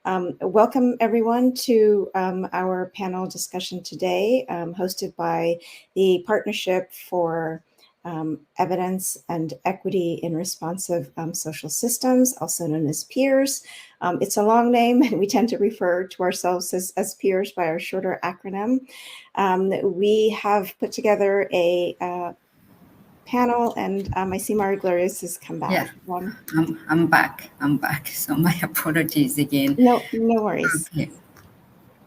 Welcome everyone to our panel discussion today, hosted by the Partnership for Evidence and Equity in Responsive Social Systems, also known as PEERSS. It's a long name, and we tend to refer to ourselves as PEERSS by our shorter acronym. We have put together a panel, and I see Marie-Gloriose has come back. Yeah, I'm back. So my apologies again. No worries. Okay.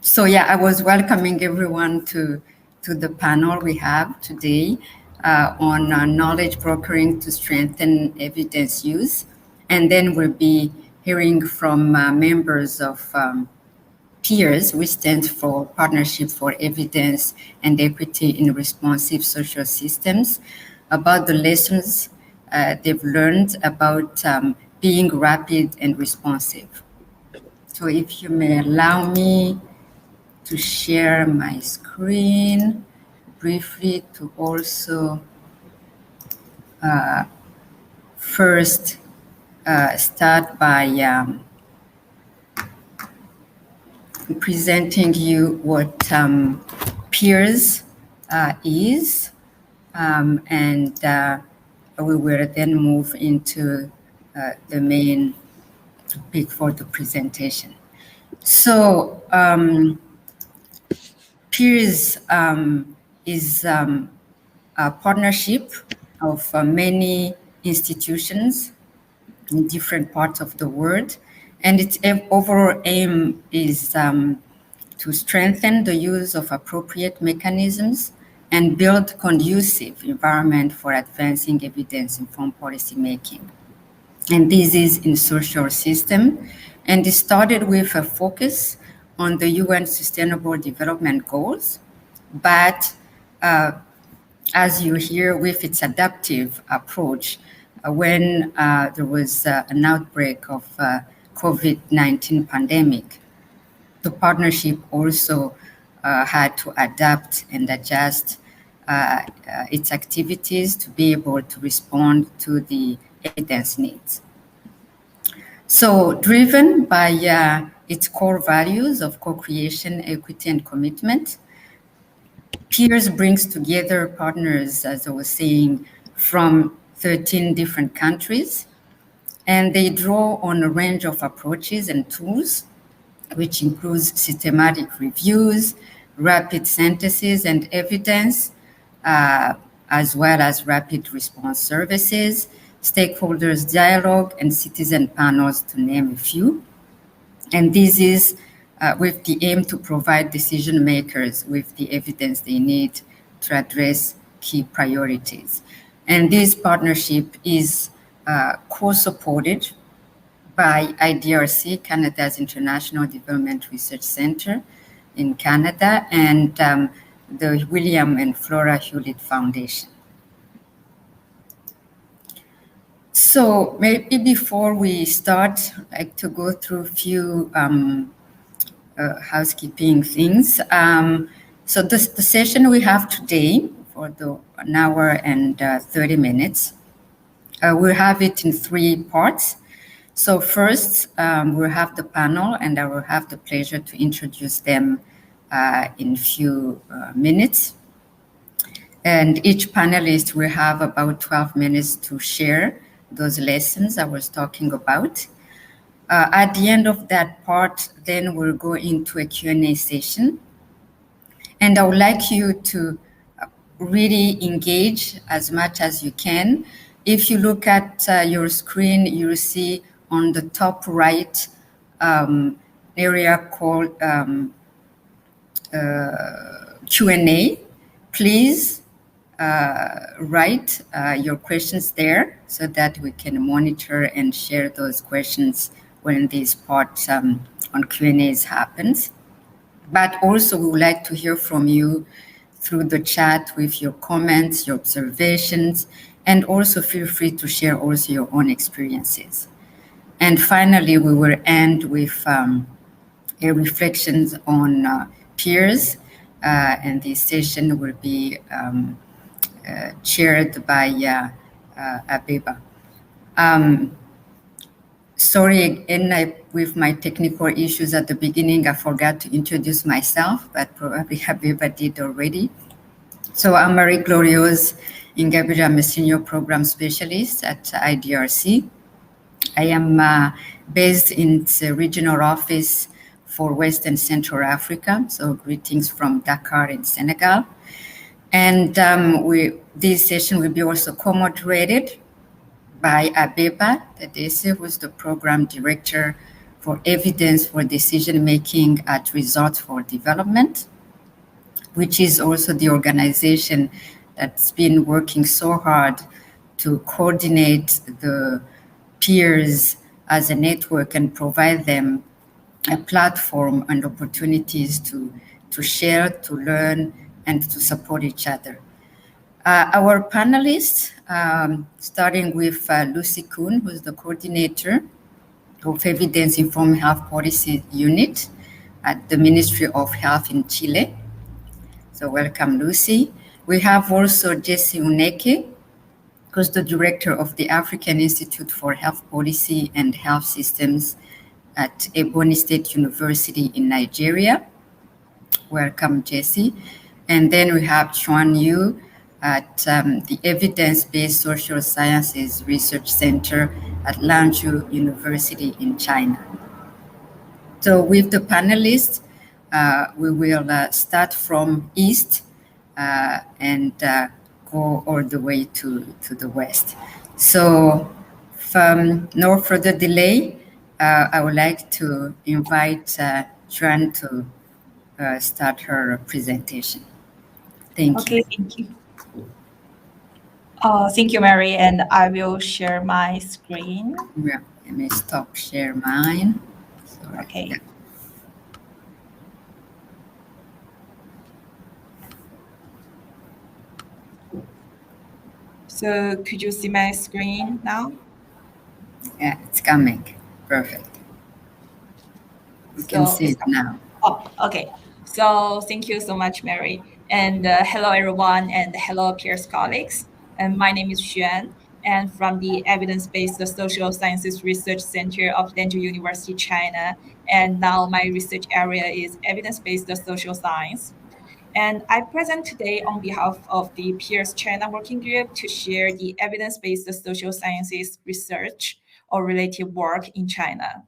So yeah, I was welcoming everyone to the panel we have today on knowledge brokering to strengthen evidence use. And then we'll be hearing from members of PEERSS, which stands for Partnership for Evidence and Equity in Responsive Social Systems, about the lessons they've learned about being rapid and responsive. So if you may allow me to share my screen briefly to also first start by presenting you what PEERSS is, and we will then move into the main topic for the presentation. So PEERSS is a partnership of many institutions in different parts of the world, and its overall aim is to strengthen the use of appropriate mechanisms and build conducive environment for advancing evidence-informed policymaking. And this is in social system, and it started with a focus on the UN Sustainable Development Goals, but as you hear, with its adaptive approach, when there was an outbreak of COVID-19 pandemic, the partnership also had to adapt and adjust its activities to be able to respond to the evidence needs. So driven by its core values of co-creation, equity, and commitment, PEERSS brings together partners, as I was saying, from 13 different countries, and they draw on a range of approaches and tools, which includes systematic reviews, rapid synthesis and evidence, as well as rapid response services, stakeholders dialogue, and citizen panels, to name a few. And this is with the aim to provide decision makers with the evidence they need to address key priorities. And this partnership is co-supported by IDRC, Canada's International Development Research Center in Canada, and the William and Flora Hewlett Foundation. So maybe before we start, I'd like to go through a few housekeeping things. So the session we have today for an hour and 30 minutes, we'll have it in 3 parts. So first, we'll have the panel, and I will have the pleasure to introduce them in a few minutes. And each panelist will have about 12 minutes to share those lessons I was talking about. At the end of that part, then we'll go into a Q&A session. And I would like you to really engage as much as you can. If you look at your screen, you'll see on the top right area called Q&A. Please write your questions there so that we can monitor and share those questions when this part on Q&As happens. But also we would like to hear from you through the chat with your comments, your observations, and also feel free to share also your own experiences. And finally, we will end with a reflections on PEERSS, and this session will be chaired by Abeba. Sorry again, with my technical issues at the beginning, I forgot to introduce myself, but probably Habiba did already. So I'm Marie-Gloriose Ingabire. I'm a senior program specialist at IDRC. I am based in the regional office for West and Central Africa. So greetings from Dakar in Senegal. And this session will be also co-moderated by Abeba Tadese, who is the program director for Evidence for Decision-Making at Results for Development, which is also the organization that's been working so hard to coordinate the peers as a network and provide them a platform and opportunities to share, to learn, and to support each other. Our panelists, starting with Lucy Kühn, who's the coordinator of Evidence-Informed Health Policy Unit at the Ministry of Health in Chile. So welcome, Lucy. We have also Jessie Uneke, who's the director of the African Institute for Health Policy and Health Systems at Ebonyi State University in Nigeria. Welcome, Jessie. And then we have Xuan Yu at the Evidence-Based Social Sciences Research Center at Lanzhou University in China. So with the panelists, we will start from east and go all the way to the west. So from no further delay, I would like to invite Xuan to start her presentation. Thank you. Thank you. Thank you, Mary, and I will share my screen. Yeah, let me stop share mine. Sorry. Okay. Yeah. So could you see my screen now? Yeah, it's coming. Perfect. We can see it now. Oh, okay. So thank you so much, Mary. And hello, everyone, and hello, peers colleagues. And my name is Xuan, and from the Evidence-Based Social Sciences Research Center of Lanzhou University, China. And now my research area is evidence-based social science. And I present today on behalf of the PEERSS China Working Group to share the evidence-based social sciences research or related work in China.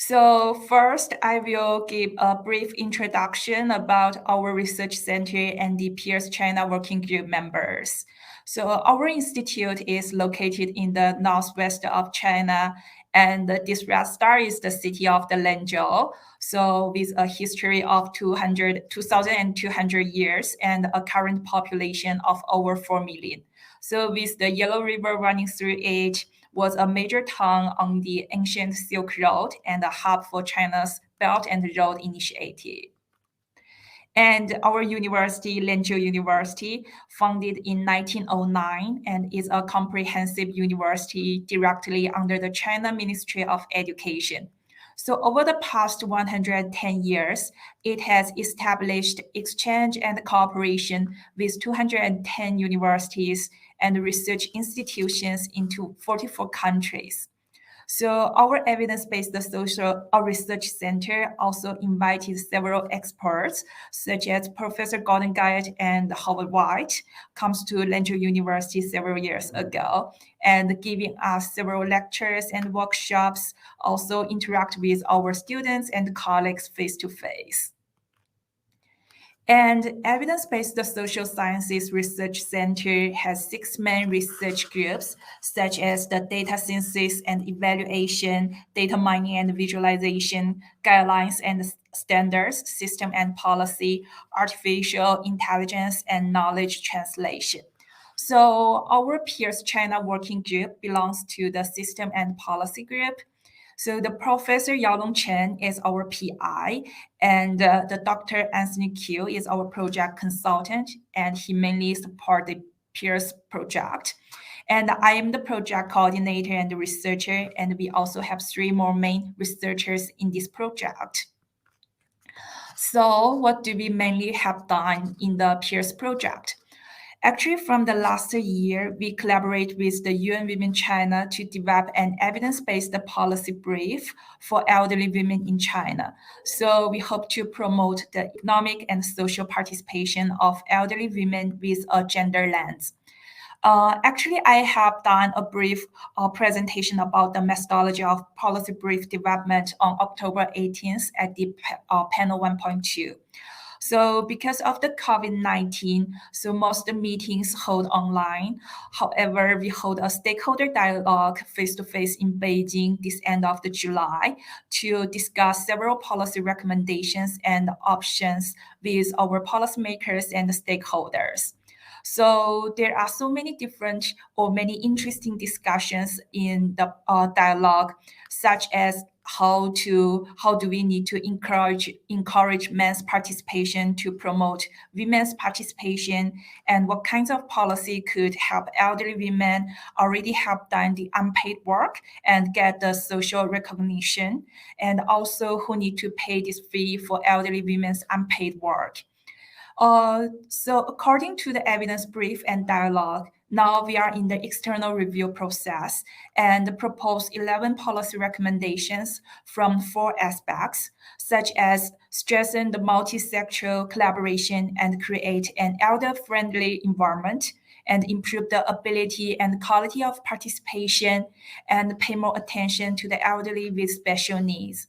So first, I will give a brief introduction about our research center and the PEERSS China Working Group members. So our institute is located in the northwest of China, and this red star is the city of the Lanzhou. So with a history of 2,200 years and a current population of over 4 million. So with the Yellow River running through it, was a major town on the ancient Silk Road and a hub for China's Belt and Road Initiative. And our university, Lanzhou University, founded in 1909 and is a comprehensive university directly under the China Ministry of Education. So over the past 110 years, it has established exchange and cooperation with 210 universities and research institutions into 44 countries. So our evidence-based social research center also invited several experts, such as Professor Gordon Guyatt and Howard White, comes to Lanzhou University several years ago, and giving us several lectures and workshops, also interact with our students and colleagues face-to-face. And Evidence-Based Social Sciences Research Center has 6 main research groups, such as the data synthesis and evaluation, data mining and visualization, guidelines and standards, system and policy, artificial intelligence, and knowledge translation. So our PEERSS China Working Group belongs to the System and Policy Group. So the Professor Yaolong Chen is our PI, and the Dr. Anthony Q is our project consultant, and he mainly supports the PEERSS project. And I am the project coordinator and the researcher, and we also have 3 more main researchers in this project. So what do we mainly have done in the PEERSS project? Actually, from the last year, we collaborate with the UN Women China to develop an evidence-based policy brief for elderly women in China. So we hope to promote the economic and social participation of elderly women with a gender lens. Actually, I have done a brief presentation about the methodology of policy brief development on October 18th at the panel 1.2. So because of the COVID-19, so most of the meetings hold online. However, we hold a stakeholder dialogue face-to-face in Beijing this end of the July to discuss several policy recommendations and options with our policymakers and the stakeholders. So there are so many different or many interesting discussions in the dialogue, such as how do we need to encourage men's participation to promote women's participation, and what kinds of policy could help elderly women already have done the unpaid work and get the social recognition, and also who need to pay this fee for elderly women's unpaid work. So according to the evidence brief and dialogue, now we are in the external review process and propose 11 policy recommendations from 4 aspects, such as strengthen the multi-sectoral collaboration and create an elder-friendly environment, and improve the ability and quality of participation, and pay more attention to the elderly with special needs.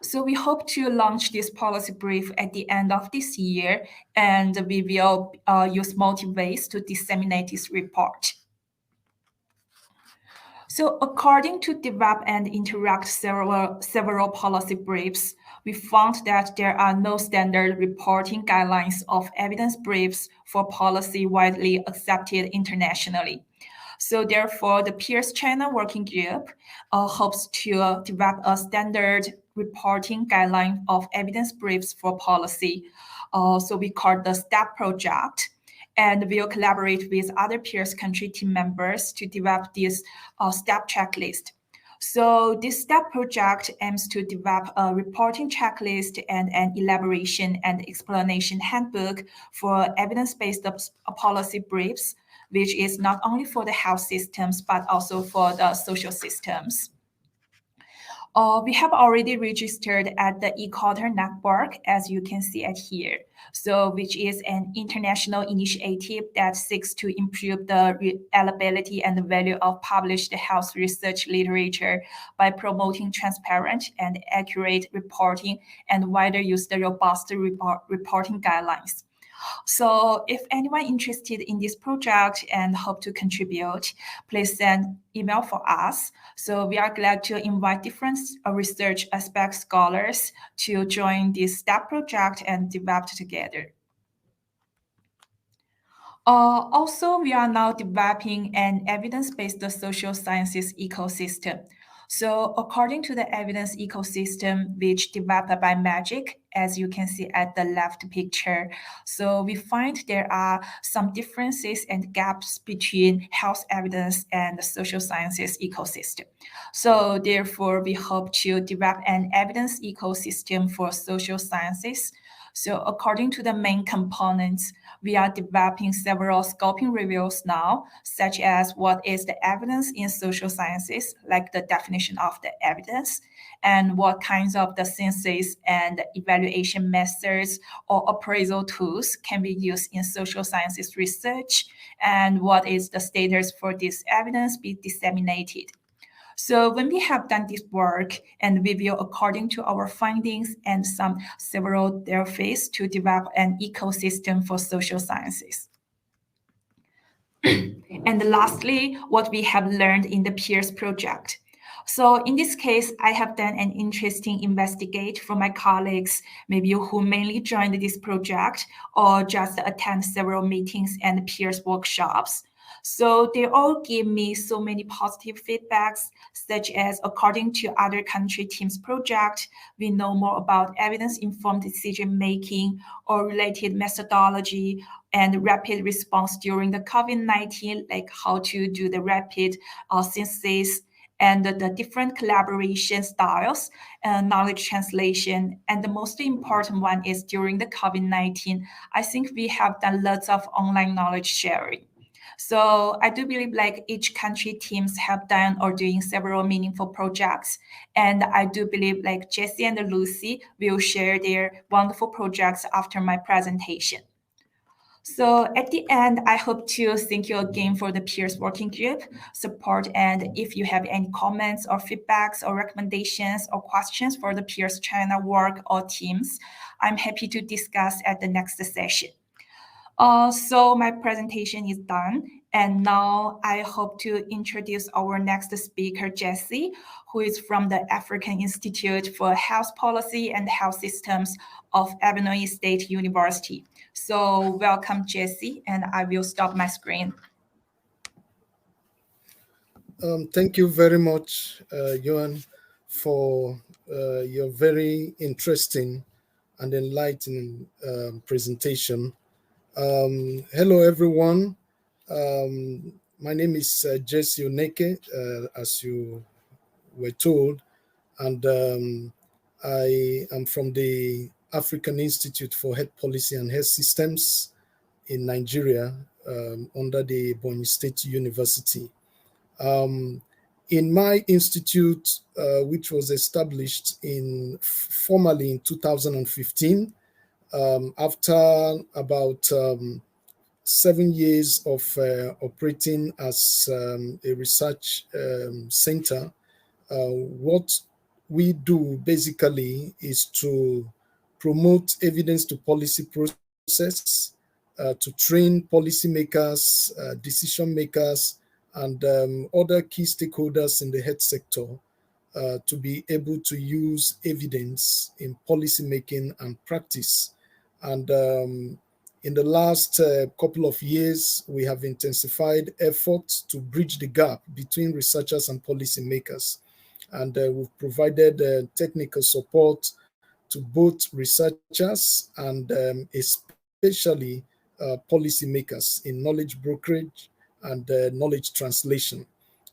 So we hope to launch this policy brief at the end of this year, and we will use multiple ways to disseminate this report. So according to develop and interact several policy briefs, we found that there are no standard reporting guidelines of evidence briefs for policy widely accepted internationally. So therefore, the PEERSS China Working Group hopes to develop a standard reporting guideline of evidence briefs for policy. So we call the STEP project, and we'll collaborate with other PEERSS country team members to develop this STEP checklist. So this STEP project aims to develop a reporting checklist and an elaboration and explanation handbook for evidence-based policy briefs, which is not only for the health systems, but also for the social systems. We have already registered at the eCulture Network, as you can see at here. So, which is an international initiative that seeks to improve the reliability and the value of published health research literature by promoting transparent and accurate reporting and wider use the robust reporting guidelines. So if anyone interested in this project and hope to contribute, please send email for us. So we are glad to invite different research aspect scholars to join this STEP project and develop together. Also, we are now developing an evidence-based social sciences ecosystem. So according to the evidence ecosystem, which developed by Magic, as you can see at the left picture, so we find there are some differences and gaps between health evidence and the social sciences ecosystem. So therefore, we hope to develop an evidence ecosystem for social sciences. So according to the main components, we are developing several scoping reviews now, such as what is the evidence in social sciences, like the definition of the evidence, and what kinds of the synthesis and evaluation methods or appraisal tools can be used in social sciences research, and what is the status for this evidence be disseminated. So when we have done this work, and we will, according to our findings and several therapies, to develop an ecosystem for social sciences. And lastly, what we have learned in the PEERSS project. So in this case, I have done an interesting investigate from my colleagues, maybe who mainly joined this project or just attend several meetings and PEERSS workshops. So they all give me so many positive feedbacks, such as according to other country teams project, we know more about evidence-informed decision-making or related methodology and rapid response during the COVID-19, like how to do the rapid synthesis and the different collaboration styles, knowledge translation, and the most important one is during the COVID-19, I think we have done lots of online knowledge sharing. So I do believe like each country teams have done or doing several meaningful projects. And I do believe like Jessie and Lucy will share their wonderful projects after my presentation. So at the end, I hope to thank you again for the PEERSS working group support. And if you have any comments or feedbacks or recommendations or questions for the PEERSS China work or teams, I'm happy to discuss at the next session. So my presentation is done. And now I hope to introduce our next speaker, Jessie, who is from the African Institute for Health Policy and Health Systems of Ebonyi State University. So welcome, Jessie, and I will stop my screen. Thank you very much, Xuan, for your very interesting and enlightening presentation. Hello, everyone. My name is Jessie Uneke, as you were told, and I am from the African Institute for Health Policy and Health Systems in Nigeria, under the Ebonyi State University. In my institute, which was established formally in 2015, after about 7 years of operating as a research center, what we do basically is to promote evidence to policy process, to train policymakers, decision makers, and other key stakeholders in the health sector to be able to use evidence in policymaking and practice. And in the last couple of years, we have intensified efforts to bridge the gap between researchers and policymakers. And we've provided technical support to both researchers and especially policymakers in knowledge brokerage and knowledge translation.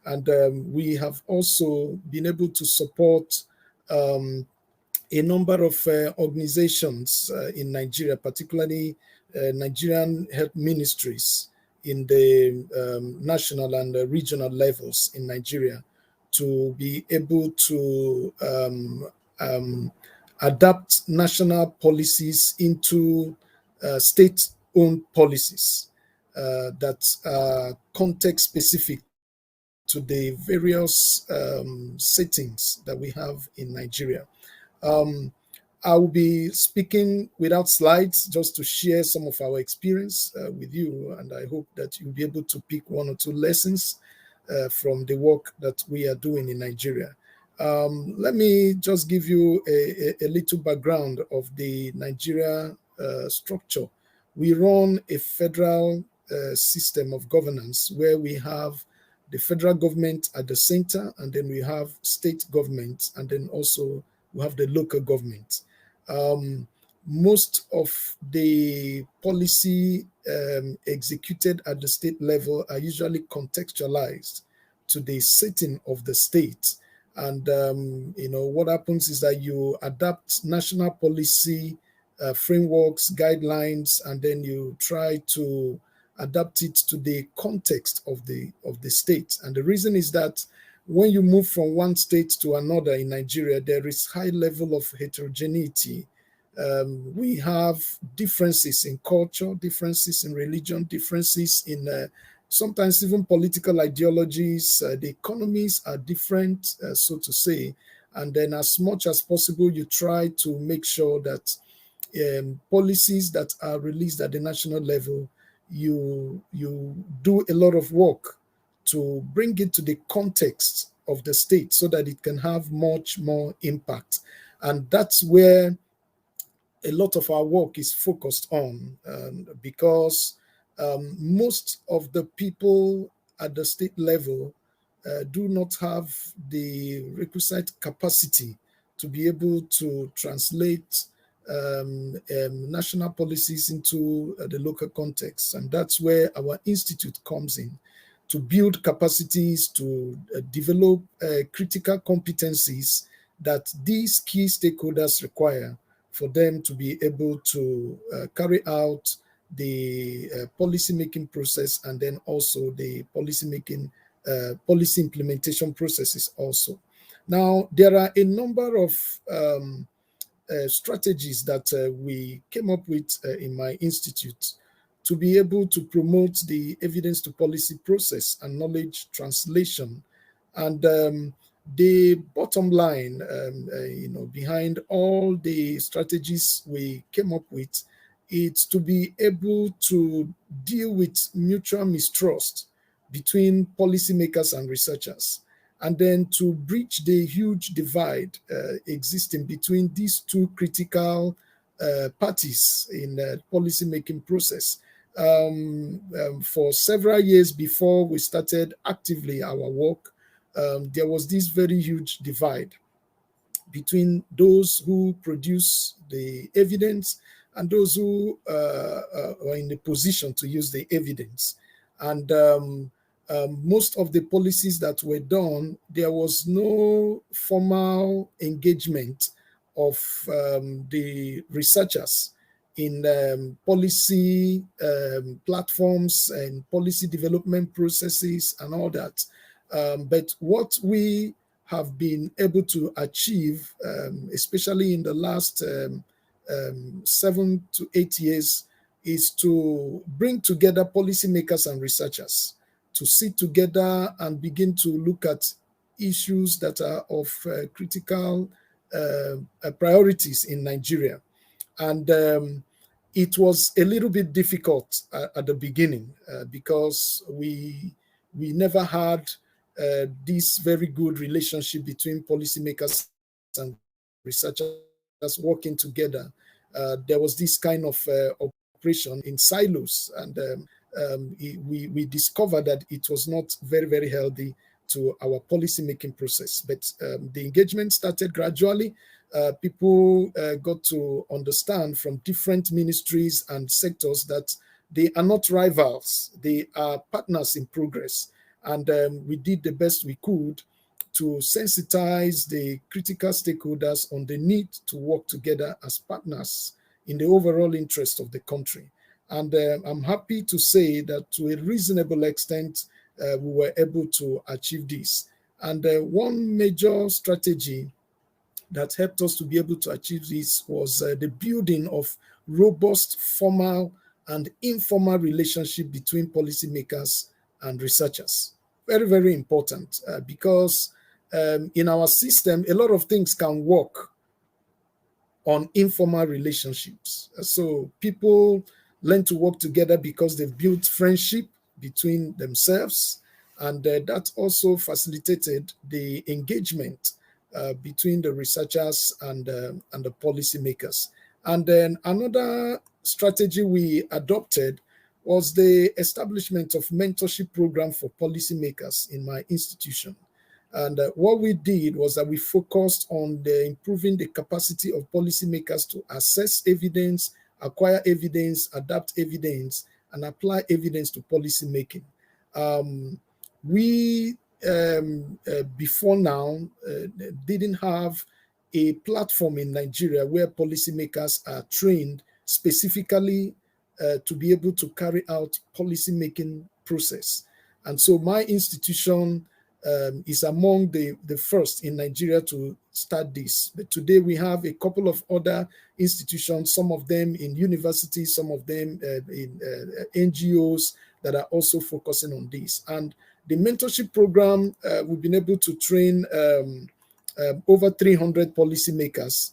And we have also been able to support a number of organizations in Nigeria, particularly Nigerian health ministries in the national and regional levels in Nigeria, to be able to adapt national policies into state-owned policies that are context-specific to the various settings that we have in Nigeria. I will be speaking without slides, just to share some of our experience with you, and I hope that you'll be able to pick one or two lessons from the work that we are doing in Nigeria. Let me just give you a little background of the Nigeria structure. We run a federal system of governance where we have the federal government at the center, and then we have state government, and then also we have the local government. Most of the policy executed at the state level are usually contextualized to the setting of the state. And, what happens is that you adapt national policy frameworks, guidelines, and then you try to adapt it to the context of the state. And the reason is that when you move from one state to another in Nigeria, there is high level of heterogeneity. We have differences in culture, differences in religion, differences in sometimes even political ideologies. The economies are different, so to say. And then as much as possible, you try to make sure that policies that are released at the national level, you do a lot of work to bring it to the context of the state so that it can have much more impact. And that's where a lot of our work is focused on, because most of the people at the state level do not have the requisite capacity to be able to translate national policies into the local context. And that's where our institute comes in, to build capacities, to develop critical competencies that these key stakeholders require for them to be able to carry out the policy-making process, and then also the policy implementation processes also. Now, there are a number of strategies that we came up with in my institute to be able to promote the evidence to policy process and knowledge translation. And the bottom line, behind all the strategies we came up with, it's to be able to deal with mutual mistrust between policymakers and researchers, and then to bridge the huge divide existing between these two critical parties in the policymaking process. For several years before we started actively our work, there was this very huge divide between those who produce the evidence and those who are in the position to use the evidence. And most of the policies that were done, there was no formal engagement of the researchers in policy platforms and policy development processes and all that. But what we have been able to achieve, especially in the last 7 to 8 years, is to bring together policymakers and researchers to sit together and begin to look at issues that are of critical priorities in Nigeria. And it was a little bit difficult at the beginning because we never had this very good relationship between policymakers and researchers working together. There was this kind of operation in silos, and we discovered that it was not very, very healthy to our policymaking process. But the engagement started gradually. People got to understand from different ministries and sectors that they are not rivals, they are partners in progress. And we did the best we could to sensitize the critical stakeholders on the need to work together as partners in the overall interest of the country. And I'm happy to say that to a reasonable extent, we were able to achieve this. And one major strategy that helped us to be able to achieve this was the building of robust formal and informal relationship between policymakers and researchers. Very, very important because in our system, a lot of things can work on informal relationships. So people learn to work together because they've built friendship between themselves, and that also facilitated the engagement between the researchers and the policymakers. And then another strategy we adopted was the establishment of mentorship program for policymakers in my institution. And what we did was that we focused on improving the capacity of policymakers to assess evidence, acquire evidence, adapt evidence, and apply evidence to policymaking. We before now didn't have a platform in Nigeria where policymakers are trained specifically to be able to carry out policymaking process. And so my institution is among the first in Nigeria to start this. But today we have a couple of other institutions, some of them in universities, some of them in NGOs that are also focusing on this. And the mentorship program, we've been able to train over 300 policymakers,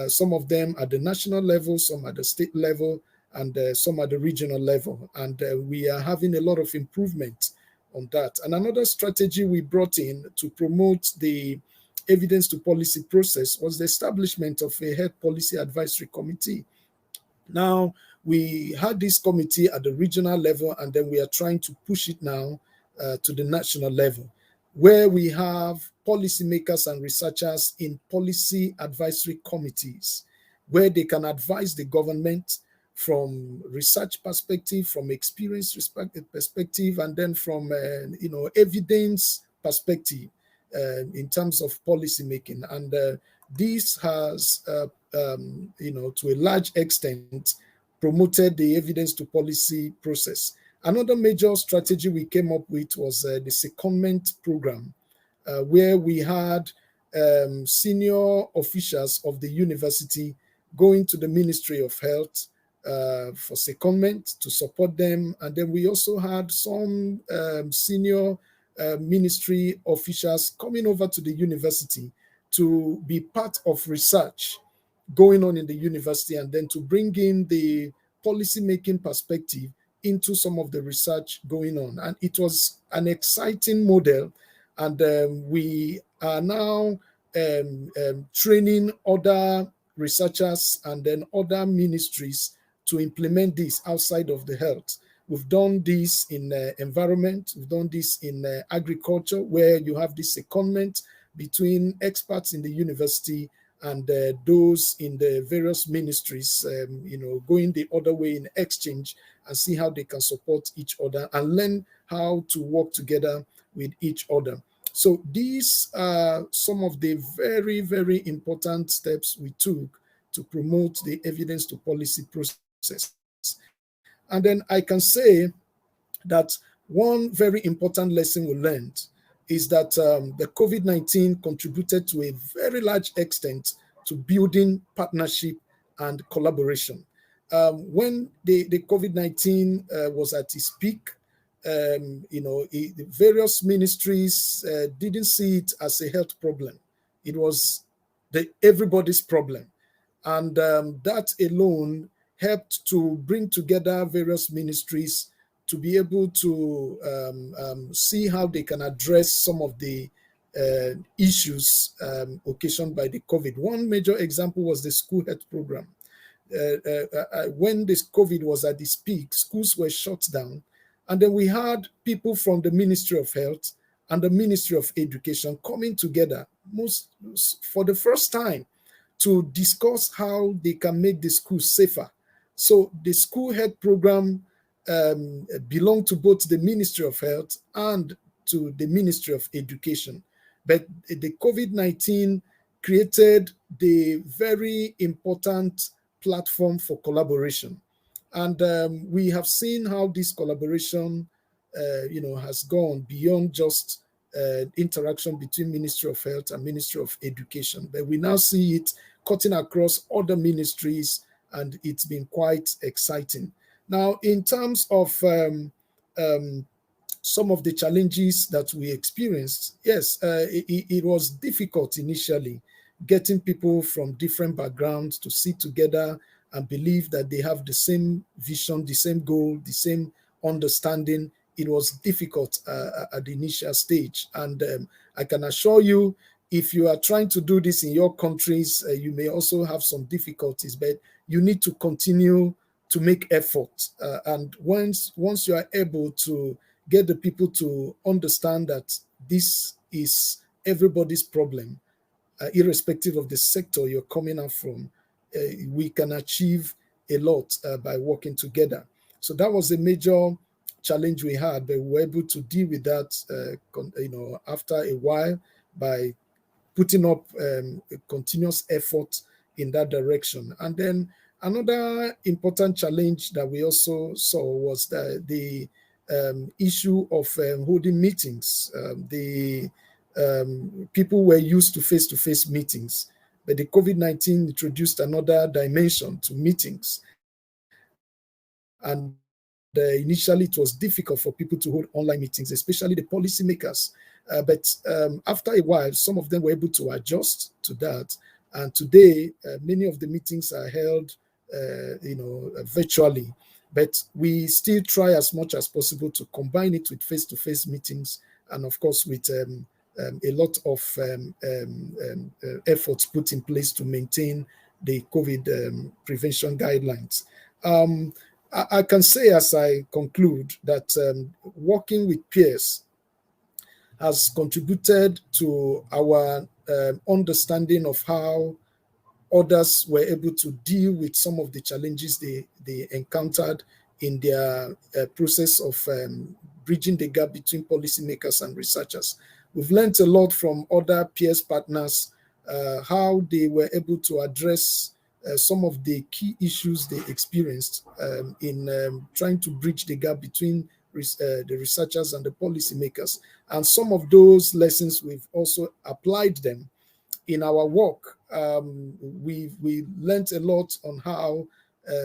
some of them at the national level, some at the state level, and some at the regional level. And we are having a lot of improvement on that. And another strategy we brought in to promote the evidence to policy process was the establishment of a health policy advisory committee. Now, we had this committee at the regional level, and then we are trying to push it now to the national level, where we have policymakers and researchers in policy advisory committees, where they can advise the government from research perspective, from experience perspective, and then from evidence perspective in terms of policy making. And this has, to a large extent, promoted the evidence to policy process. Another major strategy we came up with was the secondment program, where we had senior officials of the university going to the Ministry of Health for secondment to support them. And then we also had some senior ministry officials coming over to the university to be part of research going on in the university, and then to bring in the policy-making perspective into some of the research going on. And it was an exciting model. And we are now training other researchers and then other ministries to implement this outside of the health. We've done this in environment, we've done this in agriculture, where you have this secondment between experts in the university and those in the various ministries, going the other way in exchange, and see how they can support each other and learn how to work together with each other. So these are some of the very, very important steps we took to promote the evidence to policy process. And then I can say that one very important lesson we learned is that the COVID-19 contributed to a very large extent to building partnership and collaboration. When the COVID-19 was at its peak, the various ministries didn't see it as a health problem. It was everybody's problem. And that alone helped to bring together various ministries to be able to see how they can address some of the issues occasioned by the COVID. One major example was the school health program. When this COVID was at its peak, schools were shut down. And then we had people from the Ministry of Health and the Ministry of Education coming together for the first time to discuss how they can make the schools safer. So the school health program belonged to both the Ministry of Health and to the Ministry of Education. But the COVID-19 created the very important platform for collaboration. And we have seen how this collaboration, has gone beyond just interaction between Ministry of Health and Ministry of Education. But we now see it cutting across other ministries, and it's been quite exciting. Now, in terms of some of the challenges that we experienced, yes, it was difficult initially, getting people from different backgrounds to sit together and believe that they have the same vision, the same goal, the same understanding. It was difficult at the initial stage. And I can assure you, if you are trying to do this in your countries, you may also have some difficulties, but you need to continue to make effort. And once you are able to get the people to understand that this is everybody's problem, irrespective of the sector you're coming out from, we can achieve a lot by working together. So that was a major challenge we had, but we were able to deal with that, after a while by putting up a continuous effort in that direction. And then another important challenge that we also saw was the issue of holding meetings. People were used to face-to-face meetings, but the COVID-19 introduced another dimension to meetings. And initially, it was difficult for people to hold online meetings, especially the policymakers. But after a while, some of them were able to adjust to that. And today, many of the meetings are held, virtually. But we still try as much as possible to combine it with face-to-face meetings, and of course, with a lot of efforts put in place to maintain the COVID prevention guidelines. I can say, as I conclude, that working with peers has contributed to our understanding of how others were able to deal with some of the challenges they encountered in their process of bridging the gap between policymakers and researchers. We've learned a lot from other peers partners, how they were able to address some of the key issues they experienced in trying to bridge the gap between the researchers and the policymakers. And some of those lessons, we've also applied them in our work. We learned a lot on how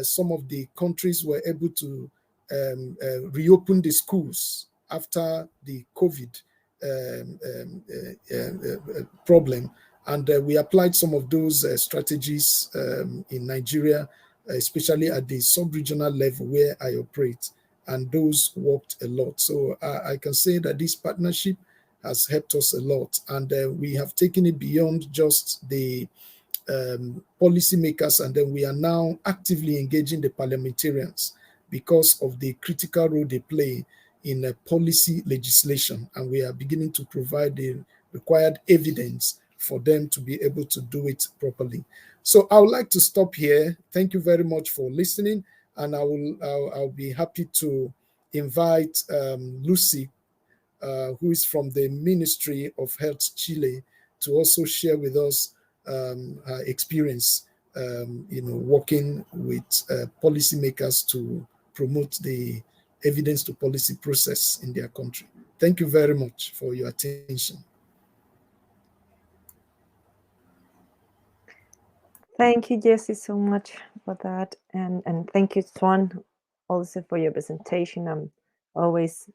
some of the countries were able to reopen the schools after the COVID problem. And we applied some of those strategies in Nigeria, especially at the sub-regional level where I operate. And those worked a lot. So I can say that this partnership has helped us a lot. And we have taken it beyond just the policymakers, and then we are now actively engaging the parliamentarians because of the critical role they play in policy legislation. And we are beginning to provide the required evidence for them to be able to do it properly. So I would like to stop here. Thank you very much for listening. And I'll be happy to invite Lucy, who is from the Ministry of Health Chile, to also share with us her experience, working with policymakers to promote the evidence to policy process in their country. Thank you very much for your attention. Thank you, Jesse, so much for that. And thank you, Xuan, also for your presentation. I'm always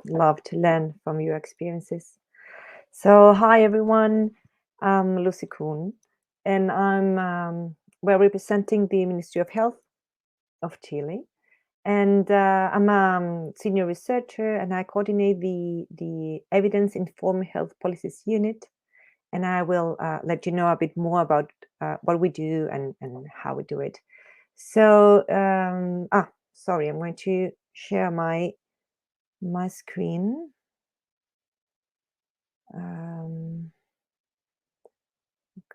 love to learn from your experiences. So, hi, everyone. I'm Lucy Kühn, and we're representing the Ministry of Health of Chile. And I'm a senior researcher, and I coordinate the Evidence-Informed Health Policies Unit. And I will let you know a bit more about what we do and how we do it. So, sorry, I'm going to share my screen.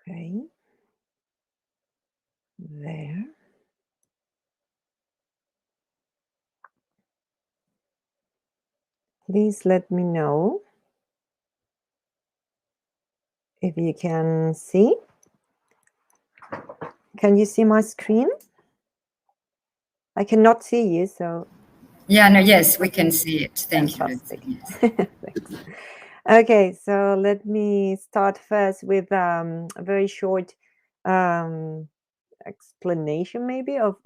Okay, there. Please let me know if you can see. Can you see my screen? I cannot see you, so. Yeah, no, yes, we can see it. Thank Fantastic. you. Yes. Thanks. Okay, so let me start first with a very short explanation, maybe, of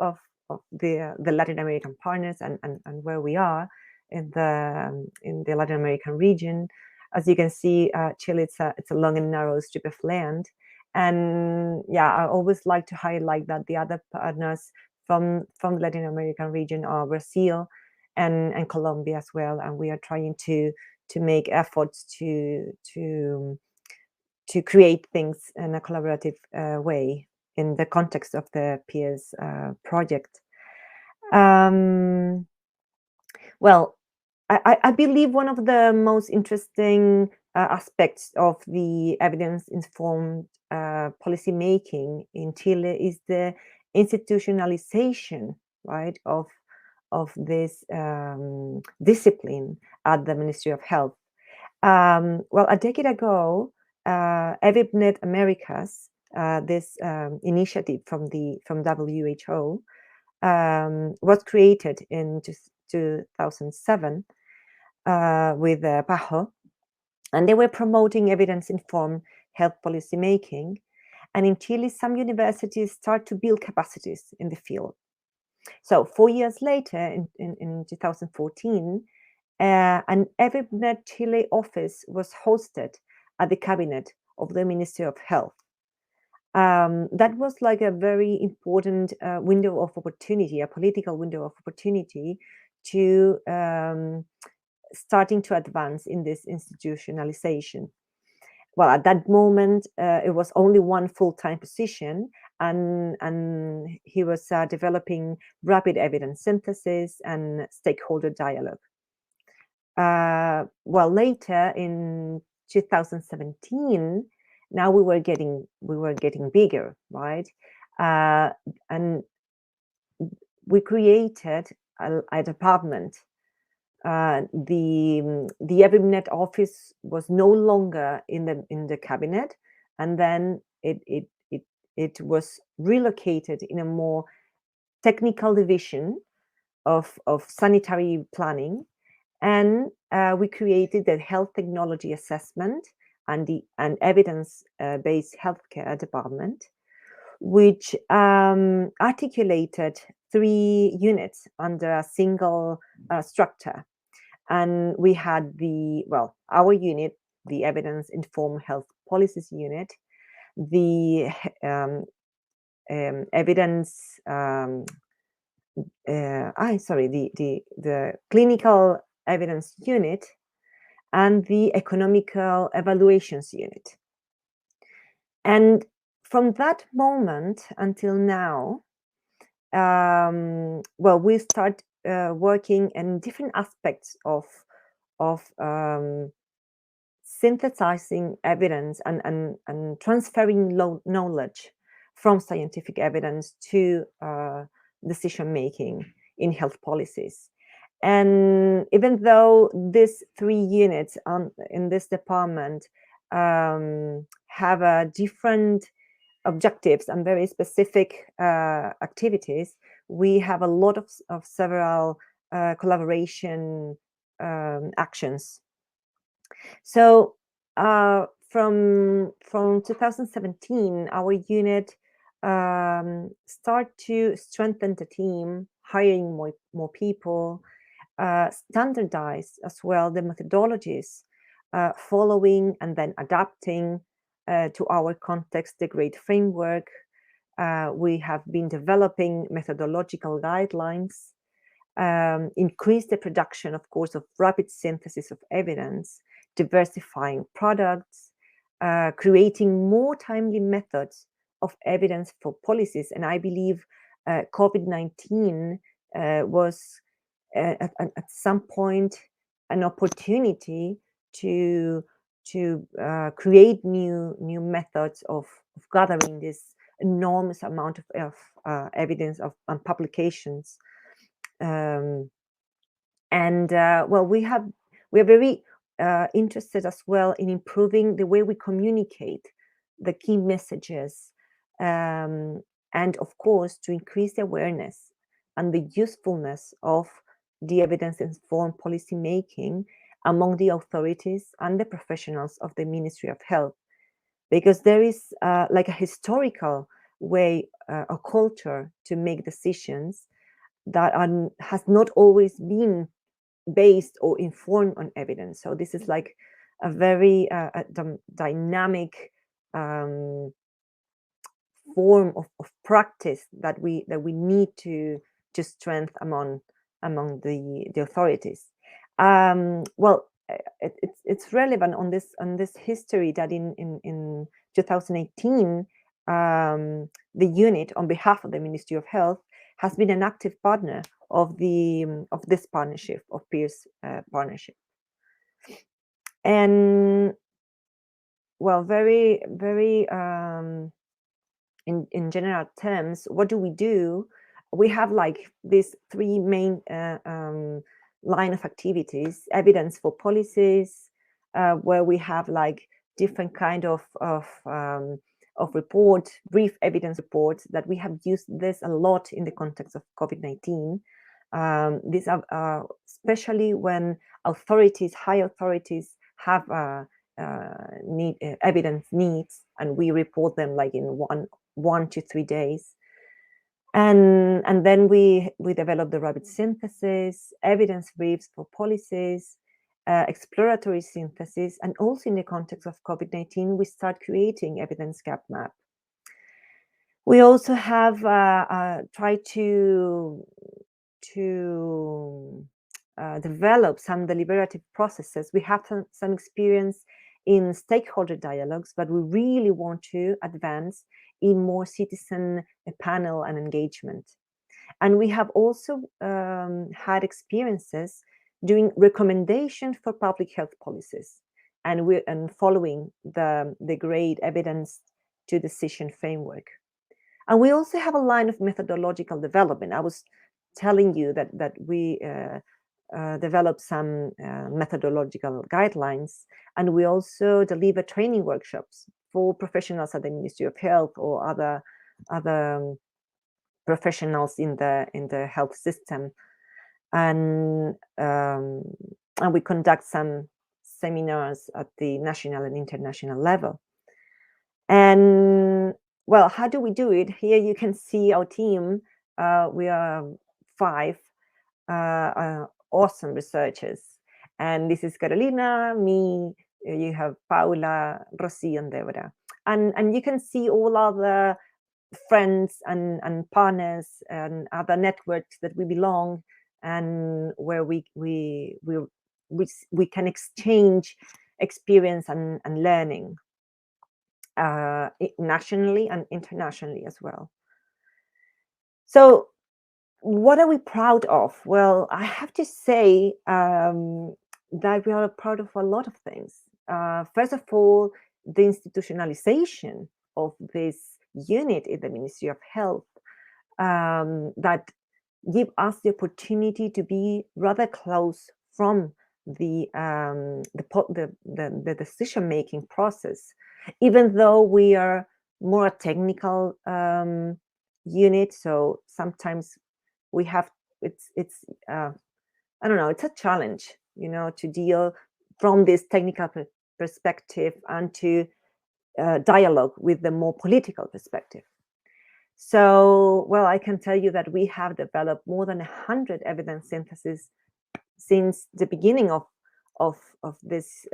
the Latin American partners and where we are in the Latin American region. As you can see, Chile, it's a long and narrow strip of land. And yeah, I always like to highlight that the other partners from the Latin American region are Brazil and Colombia as well. And we are trying to make efforts to create things in a collaborative way in the context of the PEERSS project. Well, I believe one of the most interesting aspects of the evidence-informed policy making in Chile is the institutionalization, right, of this discipline at the Ministry of Health. Well, a decade ago, Evidencebased Americas, this initiative from WHO, was created in 2007 with PAHO, and they were promoting evidence-informed health policy making. And in Chile, some universities start to build capacities in the field. So 4 years later, in 2014, an Evidencebased Chile office was hosted at the cabinet of the Ministry of Health. That was like a very important window of opportunity, a political window of opportunity to starting to advance in this institutionalization. Well, at that moment, it was only one full-time position, and he was developing rapid evidence synthesis and stakeholder dialogue. Well, later in 2017, Now we were getting bigger, right? And we created a department. The Evidencebased office was no longer in the cabinet, and then it was relocated in a more technical division of sanitary planning, and we created the health technology assessment and evidence-based healthcare department, which articulated 3 units under a single structure. And we had our unit, the Evidence-Informed Health Policies unit, the evidence, the clinical evidence unit, and the economical evaluations unit. And from that moment until now, we start working in different aspects of synthesizing evidence and transferring knowledge from scientific evidence to decision making in health policies. And even though these 3 units in this department have different objectives and very specific activities, we have a lot of several collaboration actions. So from 2017, our unit start to strengthen the team, hiring more people, standardize as well the methodologies, following and then adapting to our context the GREAT framework. We have been developing methodological guidelines, increase the production, of course, of rapid synthesis of evidence, diversifying products, creating more timely methods of evidence for policies. And I believe COVID-19 was at some point an opportunity to create new methods of gathering this enormous amount of evidence and publications. We are very interested as well in improving the way we communicate the key messages, and of course to increase the awareness and the usefulness of the evidence-informed policy making among the authorities and the professionals of the Ministry of Health, because there is like a historical way, a culture to make decisions that has not always been based or informed on evidence. So this is like a very dynamic form of practice that we need to strengthen among the authorities. It's relevant on this history that in 2018 the unit, on behalf of the Ministry of Health, has been an active partner of this partnership, of PEERSS partnership. And very in general terms, what do? We have like these 3 main line of activities: evidence for policies, where we have like different kind of report, brief evidence reports that we have used this a lot in the context of COVID-19. These are especially when high authorities have evidence needs, and we report them like in 1 to 3 days. And then we develop the rapid synthesis, evidence briefs for policies, exploratory synthesis, and also in the context of COVID-19, we start creating evidence gap map. We also have tried to develop some deliberative processes. We have some experience in stakeholder dialogues, but we really want to advance in more citizen panel and engagement. And we have also had experiences doing recommendations for public health policies and following the great evidence to decision framework. And we also have a line of methodological development. I was telling you that we developed some methodological guidelines, and we also deliver training workshops for professionals at the Ministry of Health or other professionals in the health system, and we conduct some seminars at the national and international level. And well, how do we do it? Here you can see our team. We are 5 awesome researchers, and this is Carolina, me, you have Paula, Rosie, and Deborah, and you can see all other friends and partners and other networks that we belong, and where we can exchange experience and learning nationally and internationally as well. So what are we proud of? Well, I have to say that we are proud of a lot of things. First of all, the institutionalization of this unit in the Ministry of Health that give us the opportunity to be rather close from the decision-making process, even though we are more a technical unit. So sometimes we have it's I don't know, it's a challenge, you know, to deal from this technical perspective and to dialogue with the more political perspective. So, well, I can tell you that we have developed more than 100 evidence syntheses since the beginning of this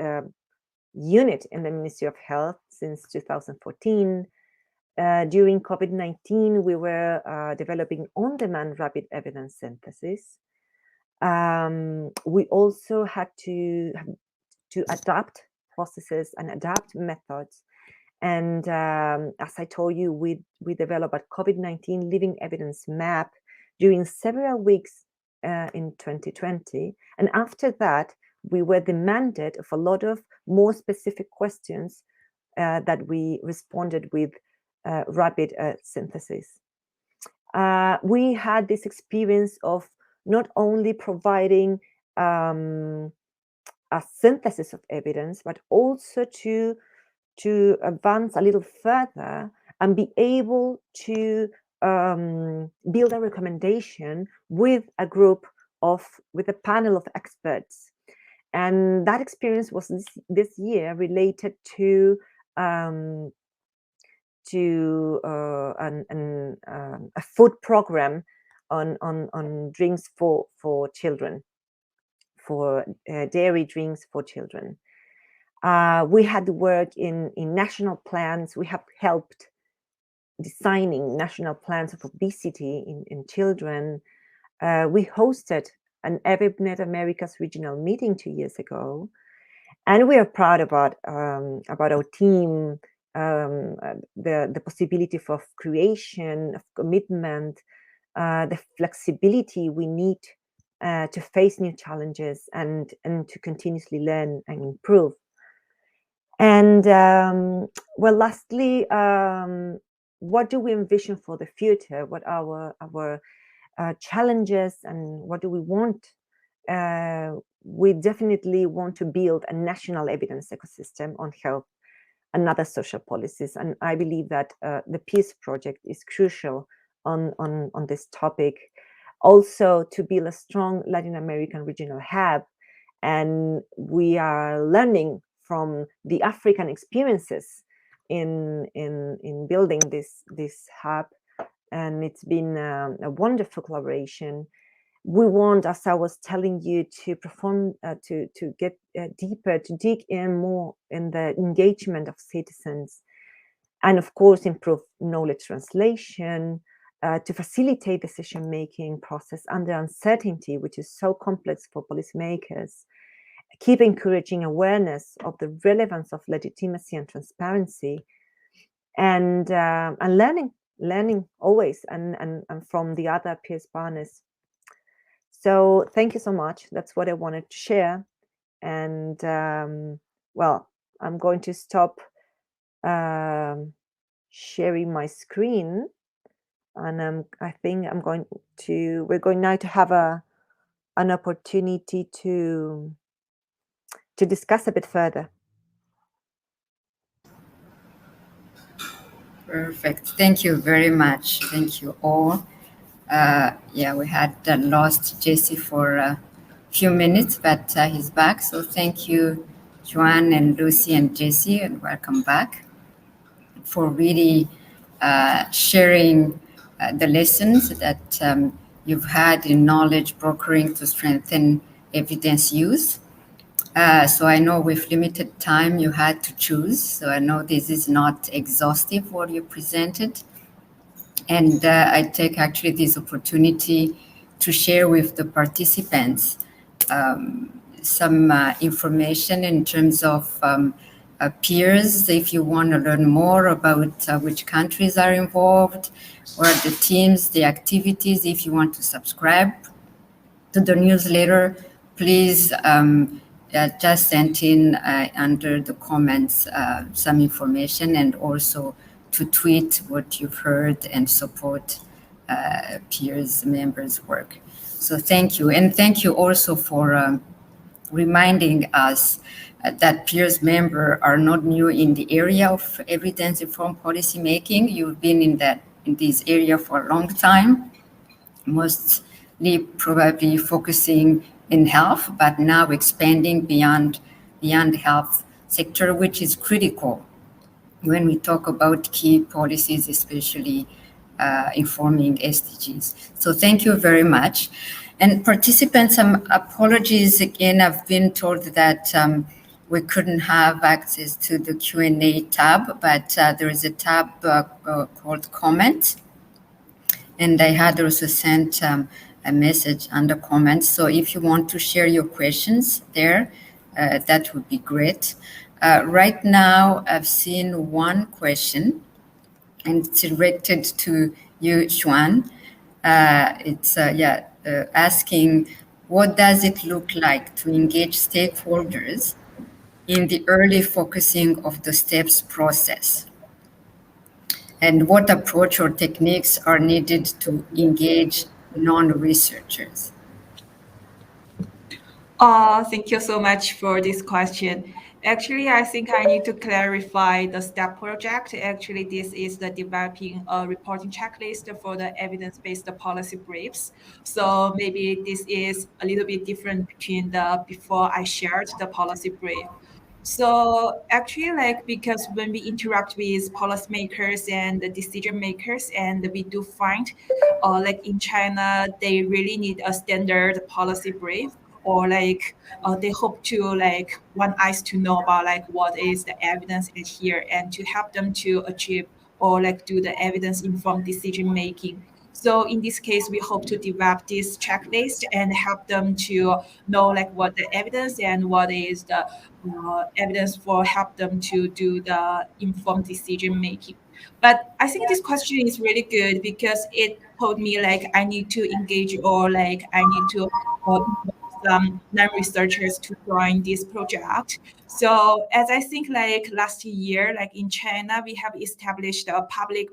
unit in the Ministry of Health since 2014. During COVID-19, we were developing on-demand rapid evidence synthesis. We also had to adapt processes and adapt methods. And as I told you, we developed a COVID-19 living evidence map during several weeks in 2020. And after that, we were demanded of a lot of more specific questions that we responded with rapid synthesis. We had this experience of not only providing a synthesis of evidence, but also to advance a little further and be able to build a recommendation with a panel of experts. And that experience was this year related to a food program on drinks for children, for dairy drinks for children. We had work in national plans. We have helped designing national plans of obesity in children. We hosted an Evidencebased Americas regional meeting 2 years ago, and we are proud about our team, the possibility for creation, of commitment, the flexibility we need to face new challenges and to continuously learn and improve. And well, lastly, what do we envision for the future? What are our challenges, and what do we want? We definitely want to build a national evidence ecosystem on health and other social policies. And I believe that the PEERSS project is crucial on this topic. Also, to build a strong Latin American regional hub. And we are learning from the African experiences in building this hub, and it's been a wonderful collaboration. We want, as I was telling you, to perform to get deeper, to dig in more in the engagement of citizens, and of course improve knowledge translation, to facilitate decision-making process under uncertainty, which is so complex for policymakers. Keep encouraging awareness of the relevance of legitimacy and transparency, and learning always, and from the other PEERSS partners. So thank you so much. That's what I wanted to share, and well, I'm going to stop sharing my screen, and I think we're going now to have an opportunity to discuss a bit further. Perfect. Thank you very much. Thank you all. Yeah, we had lost Jesse for a few minutes, but he's back. So thank you, Xuan and Lucy and Jesse, and welcome back for really sharing the lessons that you've had in knowledge brokering to strengthen evidence use. So I know with limited time you had to choose. So I know this is not exhaustive what you presented. And I take actually this opportunity to share with the participants some information in terms of peers. If you want to learn more about which countries are involved, or the teams, the activities, if you want to subscribe to the newsletter, please just send in under the comments some information, and also to tweet what you've heard and support PEERSS members' work. So thank you. And thank you also for reminding us that PEERSS members are not new in the area of evidence-informed policymaking. You've been in this area for a long time, mostly probably focusing in health, but now expanding beyond health sector, which is critical when we talk about key policies, especially informing SDGs. So thank you very much. And participants, apologies again, I've been told that we couldn't have access to the Q&A tab, but there is a tab called Comment. And I had also sent a message under comments. So if you want to share your questions there, that would be great. Right now, I've seen one question, and it's directed to you, Xuan. It's asking, what does it look like to engage stakeholders in the early focusing of the STEPS process? And what approach or techniques are needed to engage non-researchers? Thank you so much for this question. Actually, I think I need to clarify the STEP project. Actually, this is the developing a reporting checklist for the evidence-based policy briefs. So maybe this is a little bit different between before I shared the policy brief. So actually, because when we interact with policymakers and the decision makers, and we do find, in China, they really need a standard policy brief, or they hope to want us to know about what is the evidence here, and to help them to achieve or do the evidence informed decision making. So in this case, we hope to develop this checklist and help them to know what the evidence and what is the evidence for help them to do the informed decision making. But I think this question is really good because it told me I need to engage, or I need to involve some non-researchers to join this project. So as I think last year, in China, we have established a public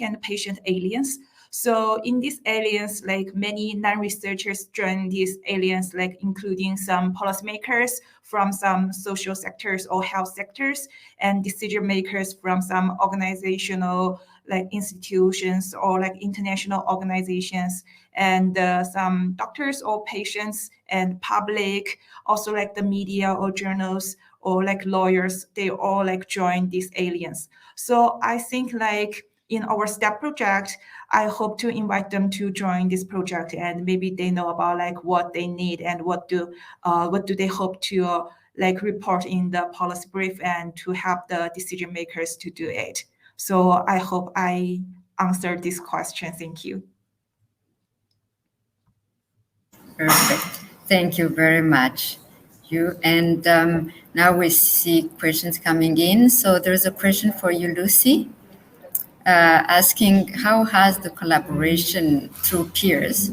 and patient alliance. So in this alliance, many non-researchers join this alliance, including some policymakers from some social sectors or health sectors, and decision makers from some organizational institutions or international organizations, and some doctors or patients and public, also the media or journals or lawyers, they all join this alliance. So I think in our STEP project, I hope to invite them to join this project, and maybe they know about what they need and what do they hope to report in the policy brief, and to help the decision makers to do it. So I hope I answered this question. Thank you. Perfect. Thank you very much. And now we see questions coming in. So there's a question for you, Lucy, asking how has the collaboration through PEERSS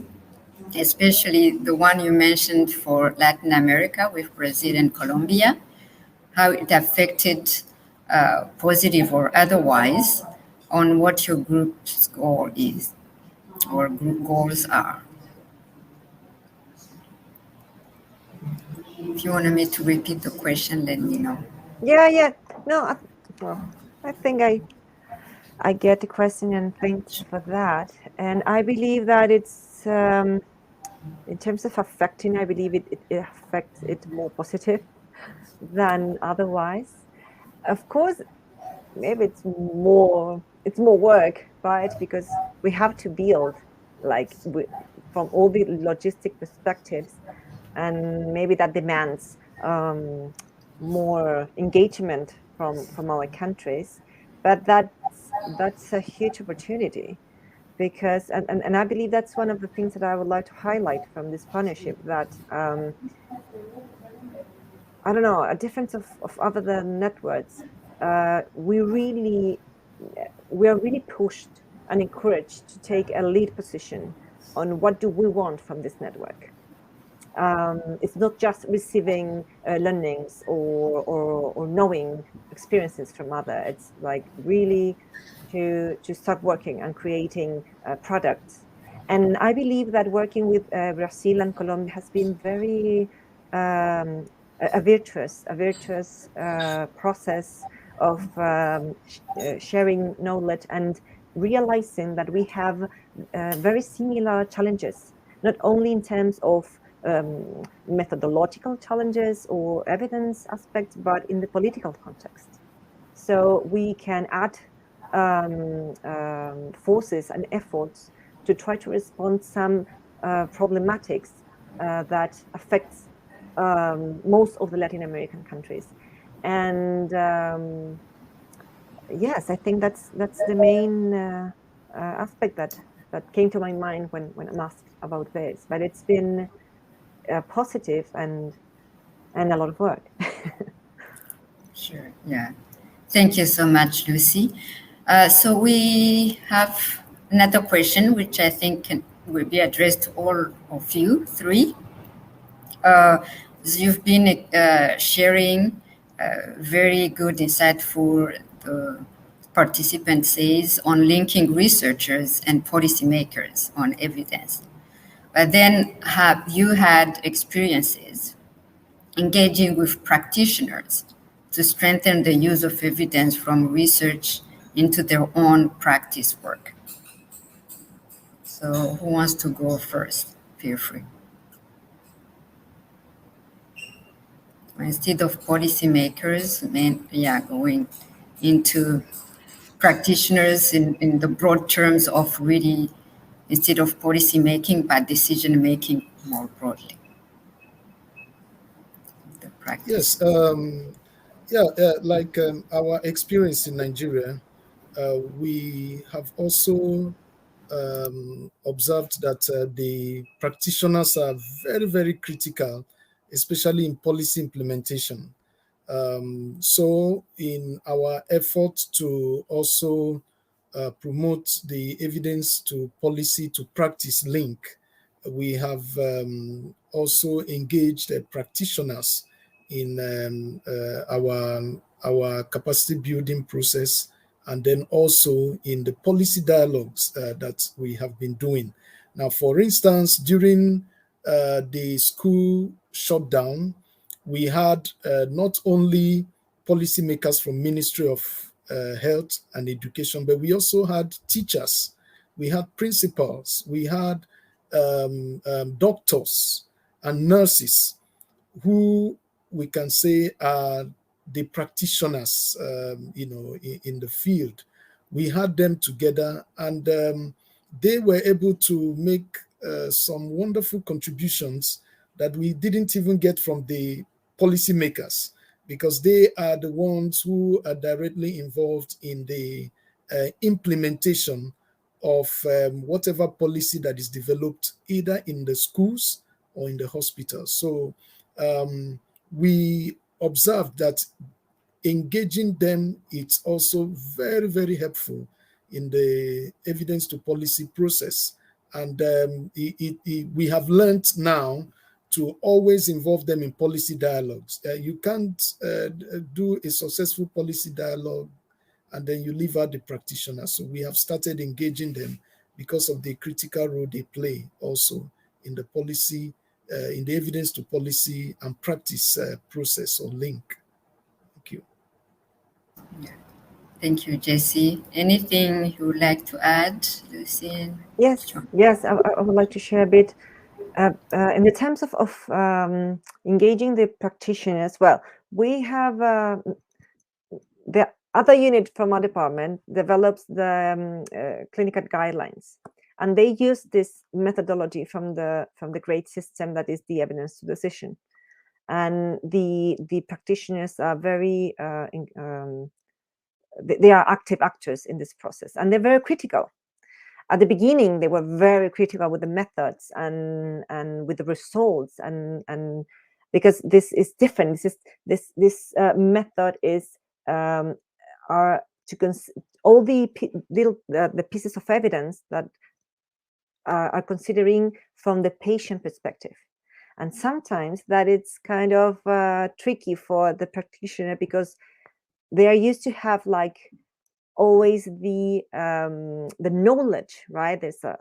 especially the one you mentioned for Latin America with Brazil and Colombia, how it affected, positive or otherwise, on what your group's goal is or group goals are. If you wanted me to repeat the question, let me know. Yeah. No, I think I get the question, and thanks for that. And I believe that it's, in terms of affecting, I believe it affects it more positive than otherwise. Of course, maybe it's more work, right? Because we have to build, like, from all the logistic perspectives, and maybe that demands more engagement from our countries. But that's a huge opportunity, because and I believe that's one of the things that I would like to highlight from this partnership, that I don't know, a difference of other than networks, we are really pushed and encouraged to take a lead position on what do we want from this network. It's not just receiving learnings or knowing experiences from other. It's like really to start working and creating products. And I believe that working with Brazil and Colombia has been very a virtuous process of sharing knowledge and realizing that we have very similar challenges, not only in terms of methodological challenges or evidence aspects, but in the political context. So we can add forces and efforts to try to respond some problematics that affects most of the Latin American countries. And yes, I think that's the main aspect that came to my mind when I'm asked about this. But it's been positive and a lot of work. Sure, yeah. Thank you so much, Lucy. So we have another question, which I think will be addressed to all of you three. You've been sharing very good, insightful, participant says, on linking researchers and policymakers on evidence. But then have you had experiences engaging with practitioners to strengthen the use of evidence from research into their own practice work? So who wants to go first? Feel free. Instead of policymakers, going into practitioners in the broad terms of really, instead of policy making, but decision making more broadly. The practice. Yes, like our experience in Nigeria, we have also observed that the practitioners are very, very critical, especially in policy implementation. So in our effort to also promote the evidence to policy to practice link, we have also engaged practitioners in our capacity building process, and then also in the policy dialogues that we have been doing. Now, for instance, during the school shutdown, we had not only policymakers from Ministry of Health and Education, but we also had teachers, we had principals, we had doctors and nurses who we can say are the practitioners, in the field. We had them together, and they were able to make some wonderful contributions that we didn't even get from the policymakers, because they are the ones who are directly involved in the implementation of whatever policy that is developed either in the schools or in the hospitals. So we observed that engaging them, it's also very, very helpful in the evidence to policy process. And we have learned now to always involve them in policy dialogues. You can't do a successful policy dialogue and then you leave out the practitioners. So we have started engaging them because of the critical role they play also in the policy, in the evidence to policy and practice process or link. Thank you. Thank you, Jesse. Anything you would like to add, Lucy? Yes, Sure. yes, I would like to share a bit. In the terms of engaging the practitioners, well, we have the other unit from our department develops the clinical guidelines, and they use this methodology from the great system that is the evidence to decision, and the practitioners are very they are active actors in this process, and they're very critical. At the beginning, they were very critical with the methods and with the results, and because this is different. This method is are to all the pieces of evidence that are considering from the patient perspective, and sometimes that it's kind of tricky for the practitioner because they are used to have like always the knowledge, right? There's a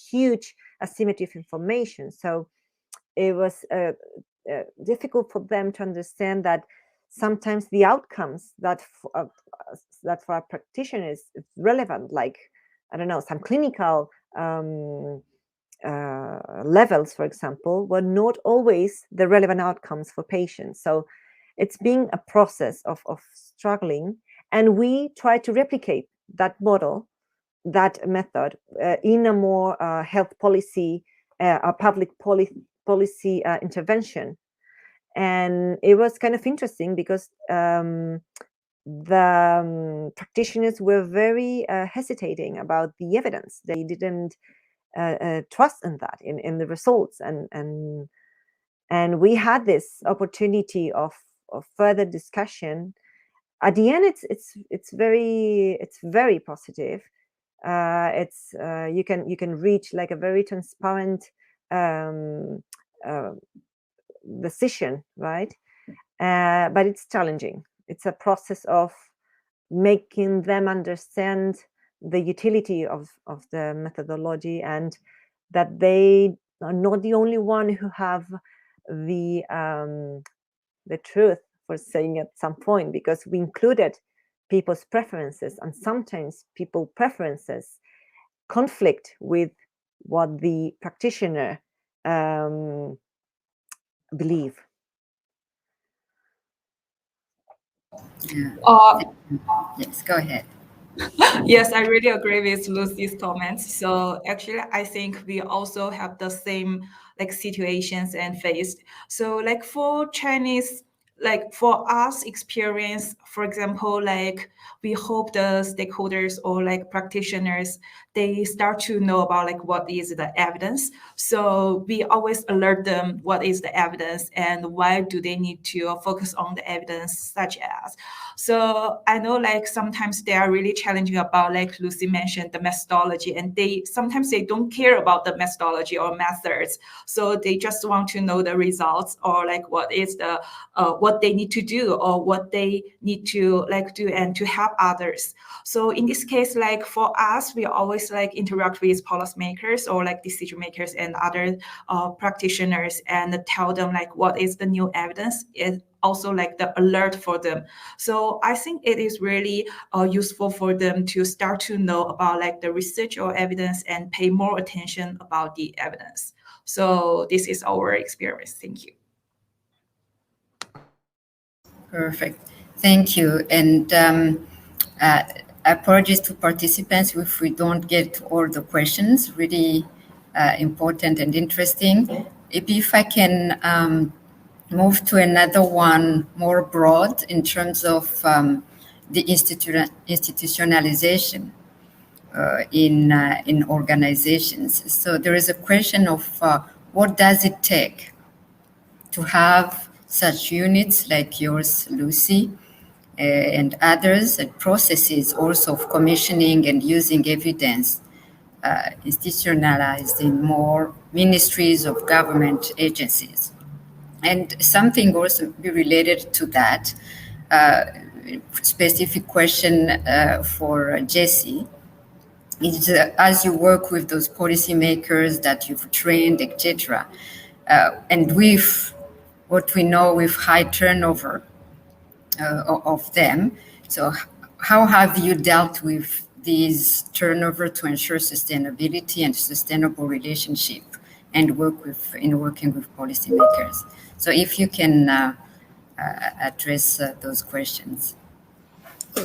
huge asymmetry of information, so it was difficult for them to understand that sometimes the outcomes that for a practitioner is relevant, like I don't know, some clinical levels, for example, were not always the relevant outcomes for patients. So it's been a process of struggling. And we try to replicate that model, that method, in a more health policy, a public policy intervention. And it was kind of interesting because the practitioners were very hesitating about the evidence. They didn't trust in that, in the results. And we had this opportunity of further discussion. At the end, it's very positive. You can reach like a very transparent decision, right? But it's challenging. It's a process of making them understand the utility of the methodology, and that they are not the only one who have the truth for saying at some point, because we included people's preferences, and sometimes people preferences conflict with what the practitioner believe. Yes, go ahead. Yes, I really agree with Lucy's comments. So actually, I think we also have the same like situations and faced. So like for Chinese, like for us experience, for example, like we hope the stakeholders or like practitioners, they start to know about like what is the evidence. So we always alert them what is the evidence and why do they need to focus on the evidence, such as. So I know like sometimes they are really challenging about, like Lucy mentioned, the methodology, and sometimes they don't care about the methodology or methods. So they just want to know the results, or like what is the what they need to do, or what they need to like do and to help others. So in this case, like for us, we always like interact with policymakers or like decision makers and other practitioners and tell them like what is the new evidence. It also like the alert for them. So I think it is really useful for them to start to know about like the research or evidence and pay more attention about the evidence. So this is our experience. Thank you. Perfect. Thank you. And apologies to participants if we don't get all the questions. Really important and interesting. If I can move to another one more broad in terms of the institutionalization in organizations. So there is a question of what does it take to have such units like yours, Lucy, and others, and processes also of commissioning and using evidence institutionalized in more ministries of government agencies. And something also related to that, specific question for Jessie, is as you work with those policymakers that you've trained, etc., and with what we know with high turnover of them, so how have you dealt with these turnover to ensure sustainability and sustainable relationship and working with policymakers? So if you can address those questions.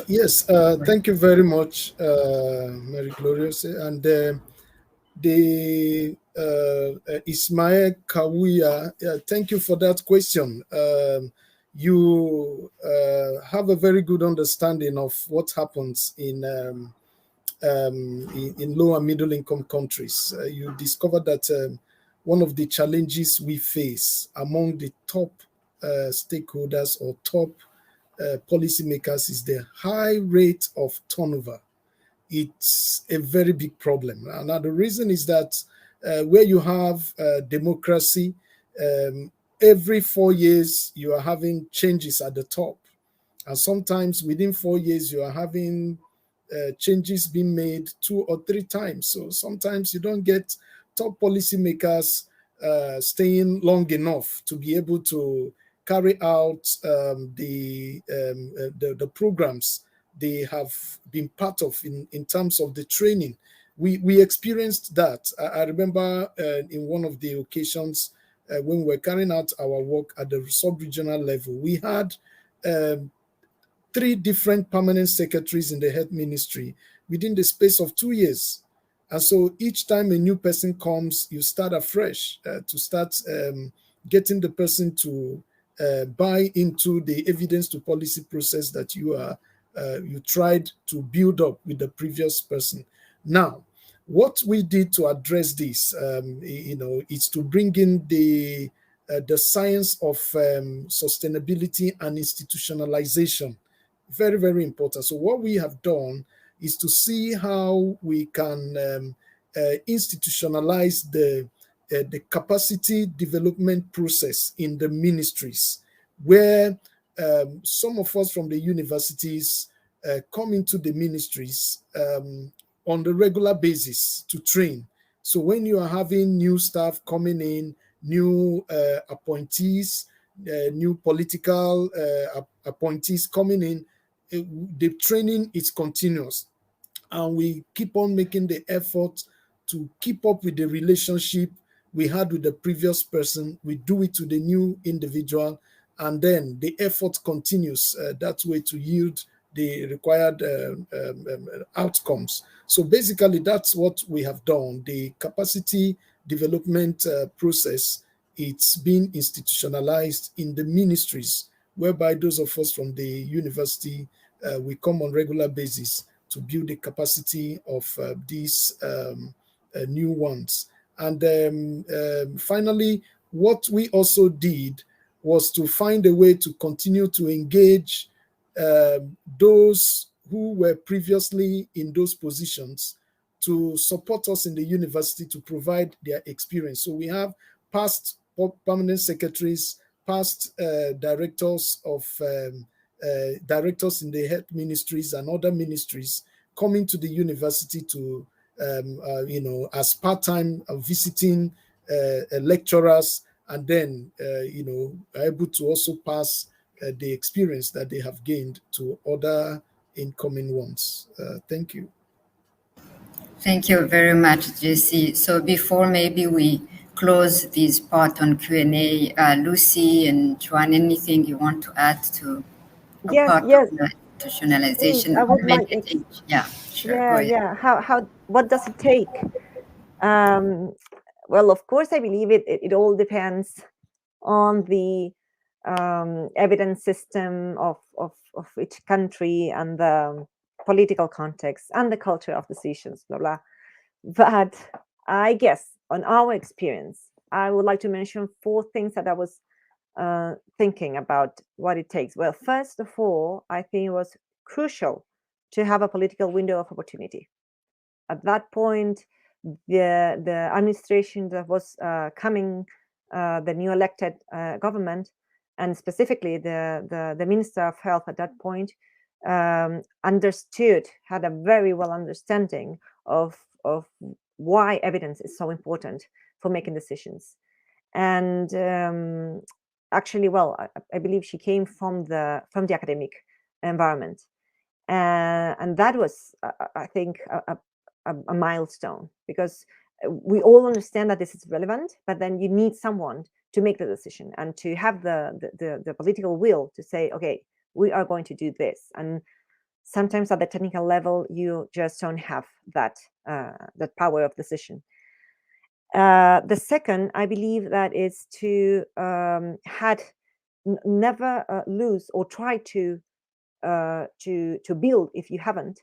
Yes, thank you very much, Marie-Gloriose. And the Ismail Kawuya, thank you for that question. You have a very good understanding of what happens in low and middle income countries. You discovered that one of the challenges we face among the top stakeholders or top policymakers is the high rate of turnover. It's a very big problem. Now, the reason is that where you have democracy, every 4 years you are having changes at the top. And sometimes within 4 years, you are having changes being made 2 or 3 times. So sometimes you don't get top policymakers staying long enough to be able to carry out the programs they have been part of in terms of the training. We experienced that. I remember in one of the occasions when we were carrying out our work at the sub-regional level, we had 3 different permanent secretaries in the health ministry within the space of 2 years. And so each time a new person comes, you start afresh to start getting the person to buy into the evidence to policy process that you tried to build up with the previous person. Now, what we did to address this, is to bring in the science of sustainability and institutionalization. Very, very important. So what we have done is to see how we can institutionalize the capacity development process in the ministries, where some of us from the universities come into the ministries on the regular basis to train. So when you are having new staff coming in, new appointees, new political appointees coming in, the training is continuous. And we keep on making the effort to keep up with the relationship we had with the previous person. We do it to the new individual, and then the effort continues that way to yield the required outcomes. So basically, that's what we have done. The capacity development process, it's been institutionalized in the ministries, whereby those of us from the university, we come on regular basis to build the capacity of these new ones. And finally, what we also did was to find a way to continue to engage those who were previously in those positions to support us in the university to provide their experience. So we have past permanent secretaries, past directors in the health ministries and other ministries coming to the university to, as part-time visiting lecturers, and then, able to also pass the experience that they have gained to other incoming ones. Thank you. Thank you very much, Jessie. So before maybe we close this part on Q&A, Lucy and Xuan, anything you want to add to a part of the institutionalization? I would like yeah, sure. Yeah. What does it take? Well, of course, I believe it all depends on the evidence system of each country and the political context and the culture of decisions, blah, blah. But I guess on our experience, I would like to mention 4 things that I was thinking about what it takes. Well, first of all, I think it was crucial to have a political window of opportunity. At that point, the administration that was coming, the new elected government, and specifically the Minister of Health at that point, understood, had a very well understanding of why evidence is so important for making decisions. And actually, well, I believe she came from the academic environment, and that was, I think, a milestone, because we all understand that this is relevant, but then you need someone to make the decision and to have the political will to say, okay, we are going to do this. And sometimes at the technical level, you just don't have that that power of decision. The second, I believe, that is to never lose or try to build, if you haven't,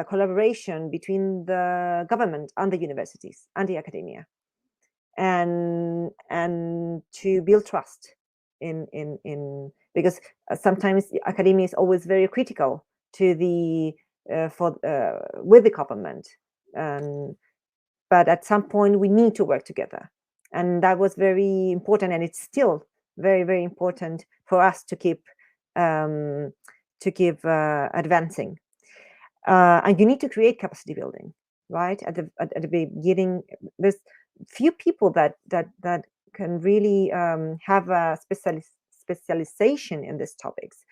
collaboration between the government and the universities and the academia, and to build trust in because sometimes the academia is always very critical to the with the government, but at some point we need to work together, and that was very important, and it's still very, very important for us to keep advancing. And you need to create capacity building, right? At the beginning, there's few people that can really have a specialization in these topics.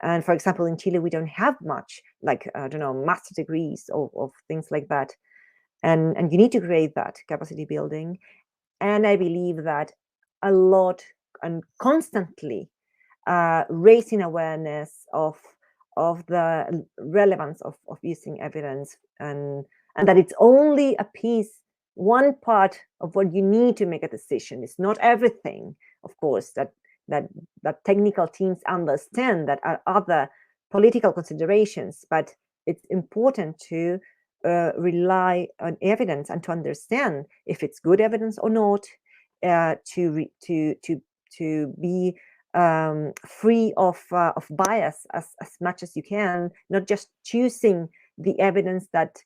And for example, in Chile, we don't have much, like, I don't know, master degrees of things like that. And you need to create that capacity building. And I believe that a lot and constantly raising awareness of the relevance of using evidence, and that it's only a piece, one part of what you need to make a decision. It's not everything, of course, that technical teams understand that are other political considerations, but it's important to rely on evidence and to understand if it's good evidence or not, to be free of bias as much as you can, not just choosing the evidence that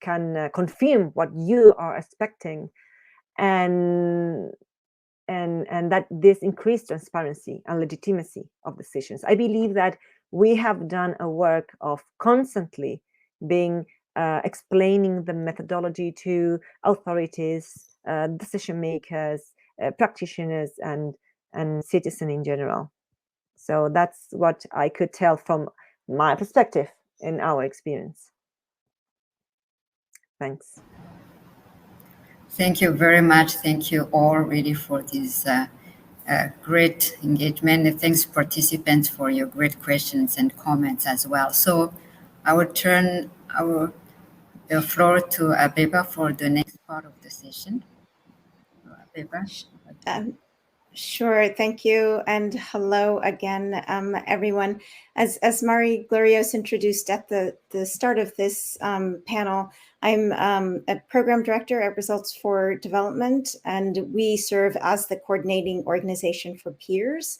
can confirm what you are expecting, and that this increased transparency and legitimacy of decisions. I believe that we have done a work of constantly being explaining the methodology to authorities, decision makers, practitioners, and citizens in general. So that's what I could tell from my perspective in our experience. Thanks. Thank you very much. Thank you all really for this great engagement, and thanks participants for your great questions and comments as well. So I will turn the floor to Abeba for the next part of the session. Abeba. Sure, thank you, and hello again, everyone. As Marie-Gloriose introduced at the start of this panel, I'm a program director at Results for Development, and we serve as the coordinating organization for PEERSS.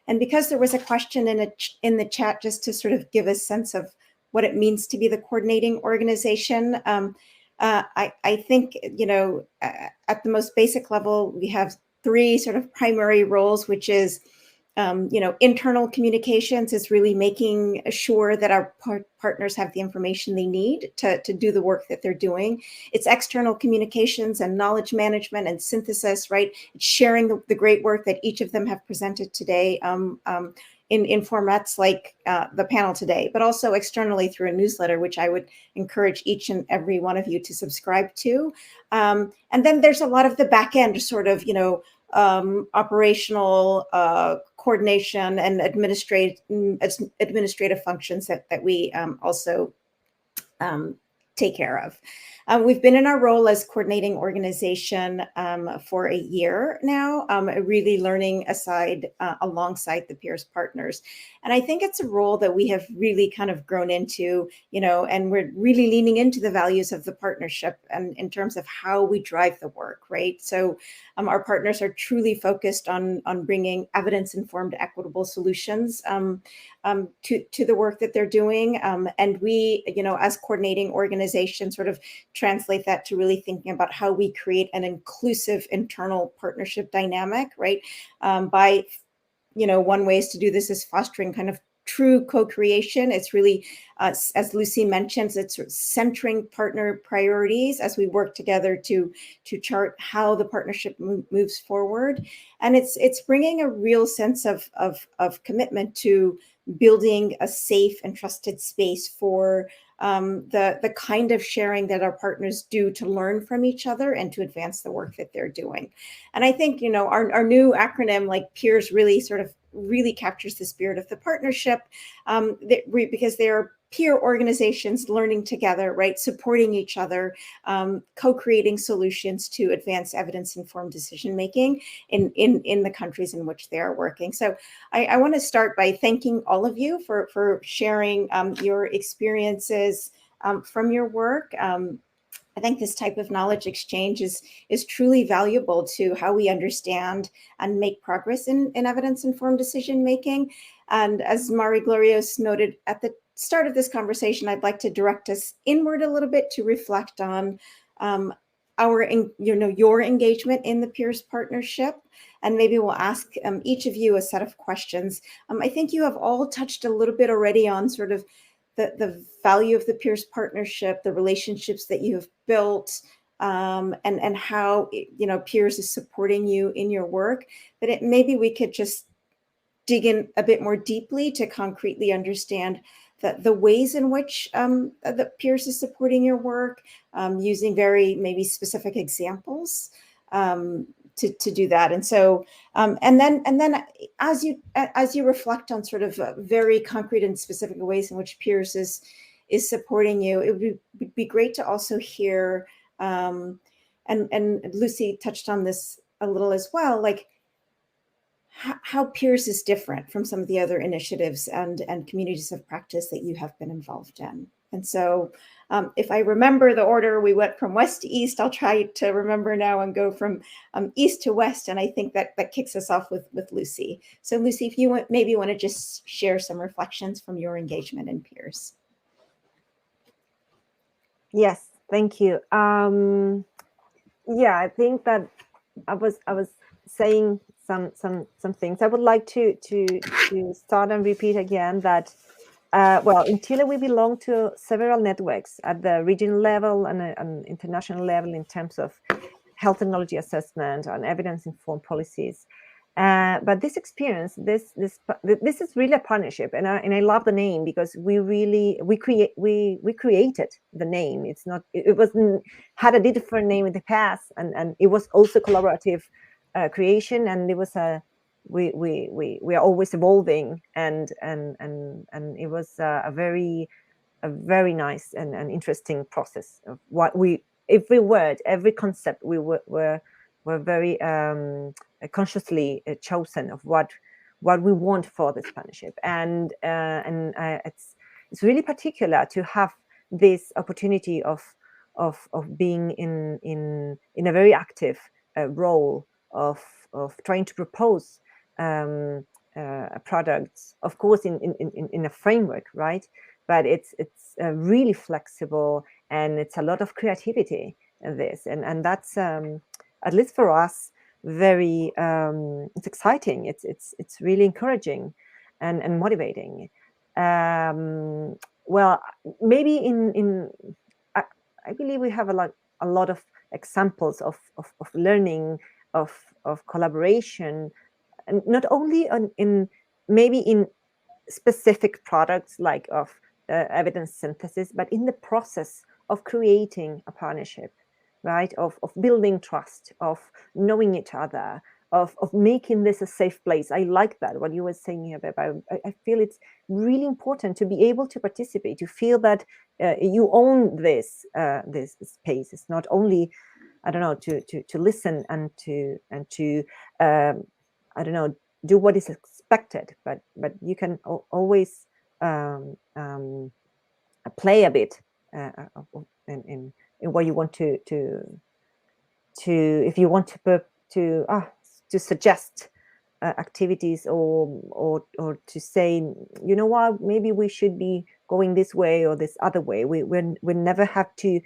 And because there was a question in the chat, just to sort of give a sense of what it means to be the coordinating organization, I think, you know, at the most basic level, we have three sort of primary roles, which is, you know, internal communications is really making sure that our partners have the information they need to do the work that they're doing. It's external communications and knowledge management and synthesis, right? It's sharing the great work that each of them have presented today in formats like the panel today, but also externally through a newsletter, which I would encourage each and every one of you to subscribe to. And then there's a lot of the back end sort of, you know, operational coordination and administrative functions that we also take care of. We've been in our role as coordinating organization for a year now, really learning alongside the PEERSS partners. And I think it's a role that we have really kind of grown into, you know, and we're really leaning into the values of the partnership and in terms of how we drive the work, right? So our partners are truly focused on bringing evidence-informed, equitable solutions to the work that they're doing. And we, as coordinating organizations, sort of translate that to really thinking about how we create an inclusive internal partnership dynamic, right? By, one way is to do this is fostering kind of true co-creation. It's really, as Lucy mentions, it's centering partner priorities as we work together to chart how the partnership moves forward. And it's bringing a real sense of commitment to building a safe and trusted space for the kind of sharing that our partners do to learn from each other and to advance the work that they're doing. And I think, our new acronym, like PEERSS, really captures the spirit of the partnership, because they are peer organizations learning together, right? Supporting each other, co-creating solutions to advance evidence-informed decision-making in the countries in which they are working. So I want to start by thanking all of you for sharing your experiences from your work. I think this type of knowledge exchange is truly valuable to how we understand and make progress in evidence-informed decision-making. And as Marie-Gloriose noted at the start of this conversation, I'd like to direct us inward a little bit to reflect on your engagement in the PEERSS partnership. And maybe we'll ask each of you a set of questions. I think you have all touched a little bit already on sort of the value of the PEERSS partnership, the relationships that you have built, and how PEERSS is supporting you in your work. But maybe we could just dig in a bit more deeply to concretely understand the ways in which the PEERSS is supporting your work, using very maybe specific examples to do that. And so, and then as you reflect on sort of very concrete and specific ways in which PEERSS is supporting you, it would be great to also hear, and Lucy touched on this a little as well, like how PEERSS is different from some of the other initiatives and communities of practice that you have been involved in. And so if I remember the order, we went from west to east. I'll try to remember now and go from east to west. And I think that kicks us off with Lucy. So Lucy, if you maybe want to just share some reflections from your engagement in PEERSS. Yes, thank you. Yeah, I think that I was saying some things. I would like to start and repeat again that well, in Chile we belong to several networks at the regional level and international level in terms of health technology assessment and evidence-informed policies. But this experience, this is really a partnership, and I love the name because we created the name. It wasn't had a different name in the past, and it was also collaborative creation, and it was we are always evolving, and it was a very nice and interesting process of what every concept we were very consciously chosen of what we want for this partnership, and it's really particular to have this opportunity of being in a very active role of trying to propose products, of course, in a framework, right? But it's really flexible, and it's a lot of creativity in this, and that's at least for us very it's exciting. It's really encouraging and motivating. Well, maybe I believe we have a lot of examples of learning, of collaboration, and not only maybe in specific products like of evidence synthesis, but in the process of creating a partnership, right? Of building trust, of knowing each other, of making this a safe place. I like that, what you were saying here, Beba. I feel it's really important to be able to participate, to feel that you own this space. It's not only, I don't know, to listen and to I don't know, do what is expected, but you can always play a bit in what you want to if you want to suggest activities, or to say, you know what, maybe we should be going this way or this other way. We never have to.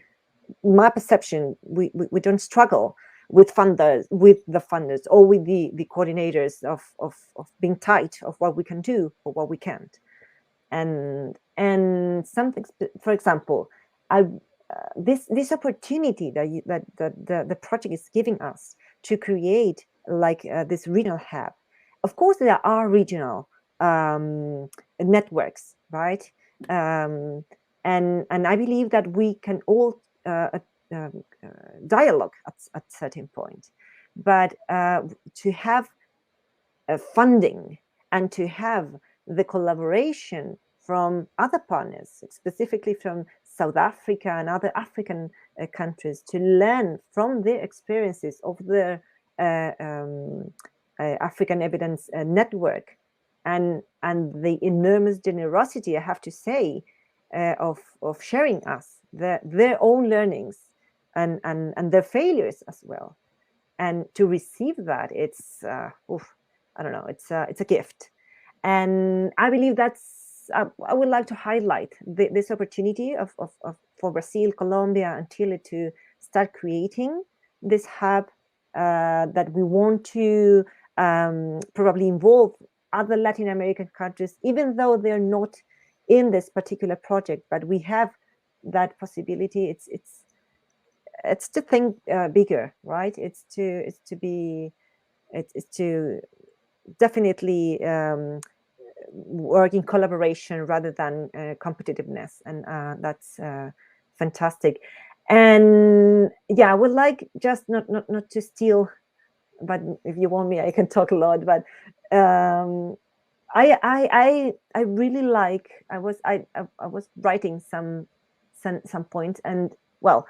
My perception, we don't struggle with the funders, or with the coordinators of being tight of what we can do or what we can't. And something, for example, this opportunity that the project is giving us to create like this regional hub. Of course, there are regional networks, right? And I believe that we can all dialogue at certain point, but to have funding and to have the collaboration from other partners, specifically from South Africa and other African countries, to learn from their experiences of the African Evidence Network, and the enormous generosity, I have to say, of sharing us their own learnings and their failures as well. And to receive that, it's I don't know, it's a gift. And I believe that's I would like to highlight this opportunity for Brazil, Colombia, and Chile to start creating this hub that we want to probably involve other Latin American countries, even though they're not in this particular project, but we have that possibility. It's to think bigger, right? It's to definitely work in collaboration rather than competitiveness, and that's fantastic. And yeah, I would like just not to steal, but if you want me, I can talk a lot. But I really like. I was writing some points, and well,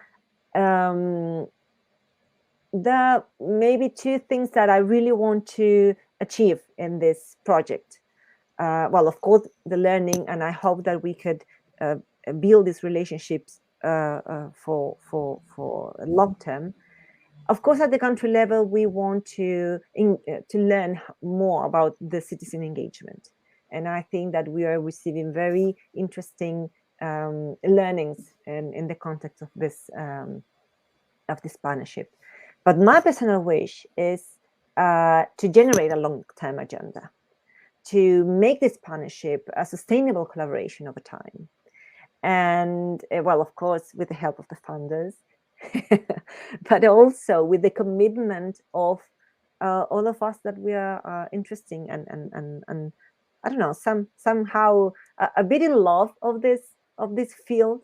there are maybe two things that I really want to achieve in this project. Well, of course, the learning, and I hope that we could build these relationships for long term. Of course, at the country level, we want to learn more about the citizen engagement, and I think that we are receiving very interesting learnings in the context of this partnership. But my personal wish is to generate a long-term agenda, to make this partnership a sustainable collaboration over time, and well, of course, with the help of the funders. But also with the commitment of all of us that we are interesting and I don't know, somehow a bit in love of this field,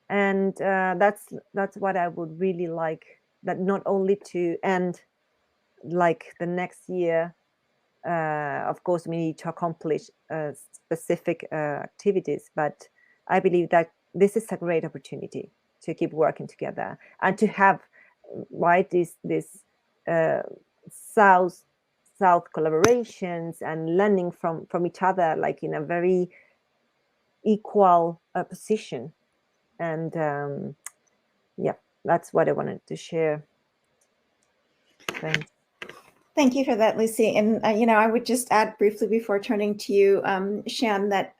and that's what I would really like. That not only to end like the next year. Of course, we need to accomplish specific activities, but I believe that this is a great opportunity to keep working together and to have this south collaborations and learning from each other, like in a very equal position. And yeah, that's what I wanted to share. Thanks. Thank you for that, Lucy. And, I would just add briefly before turning to you, Xuan, that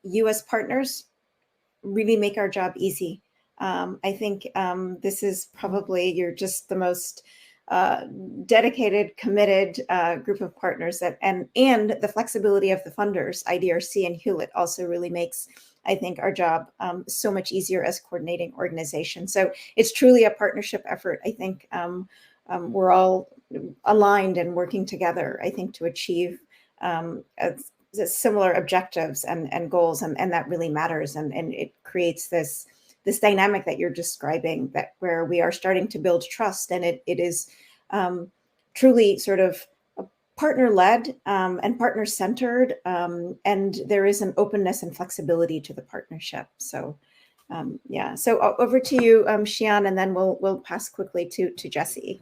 U.S. partners really make our job easy. I think this is probably, you're just the most dedicated, committed group of partners and the flexibility of the funders, IDRC and Hewlett, also really makes, I think, our job so much easier as coordinating organization. So it's truly a partnership effort. I think we're all aligned and working together, I think, to achieve similar objectives and goals, and that really matters. And it creates this dynamic that you're describing, that where we are starting to build trust, and it is truly sort of partner-led and partner-centered, and there is an openness and flexibility to the partnership. So yeah, so over to you, Xuan, and then we'll pass quickly to Jessie.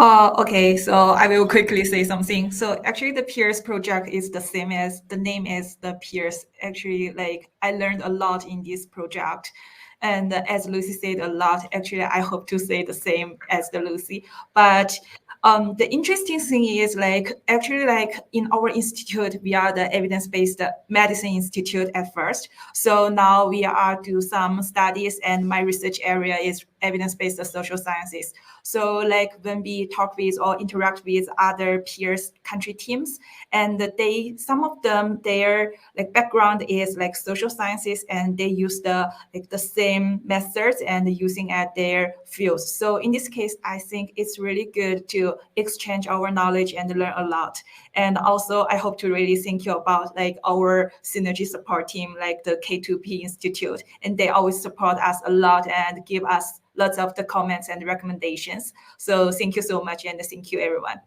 Okay, so I will quickly say something. So actually the PEERSS project is the same as the name is the PEERSS. Actually, like I learned a lot in this project. And as Lucy said a lot, actually, I hope to say the same as the Lucy. But the interesting thing is actually in our institute, we are the evidence-based medicine institute at first. So now we are do some studies, and my research area is evidence-based social sciences. So when we talk with or interact with other peers country teams, and some of them, their background is social sciences, and they use the same methods and using at their fields. So in this case, I think it's really good to exchange our knowledge and learn a lot. And also, I hope to really thank you about our synergy support team, the K2P Institute, and they always support us a lot and give us lots of the comments and recommendations. So thank you so much, and thank you, everyone.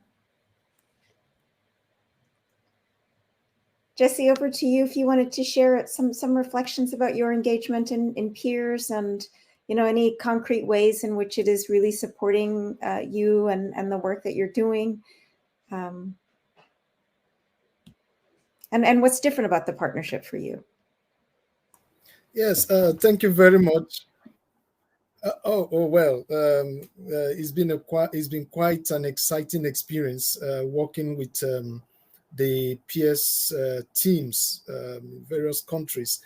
Jessie, over to you if you wanted to share some reflections about your engagement in PEERSS and any concrete ways in which it is really supporting you and the work that you're doing. And what's different about the partnership for you? Yes, thank you very much. It's been quite an exciting experience working with the PEERSS teams in various countries.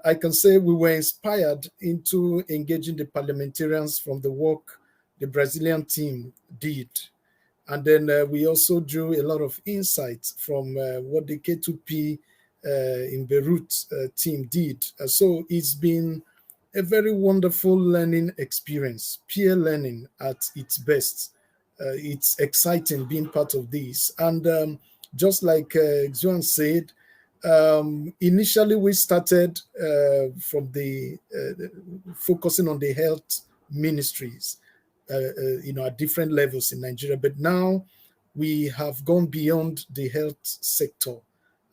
I can say we were inspired into engaging the parliamentarians from the work the Brazilian team did. And then we also drew a lot of insights from what the K2P in Beirut team did. So it's been a very wonderful learning experience, peer learning at its best. It's exciting being part of this. And just like Xuan said, initially we started from the focusing on the health ministries, at different levels in Nigeria. But now we have gone beyond the health sector,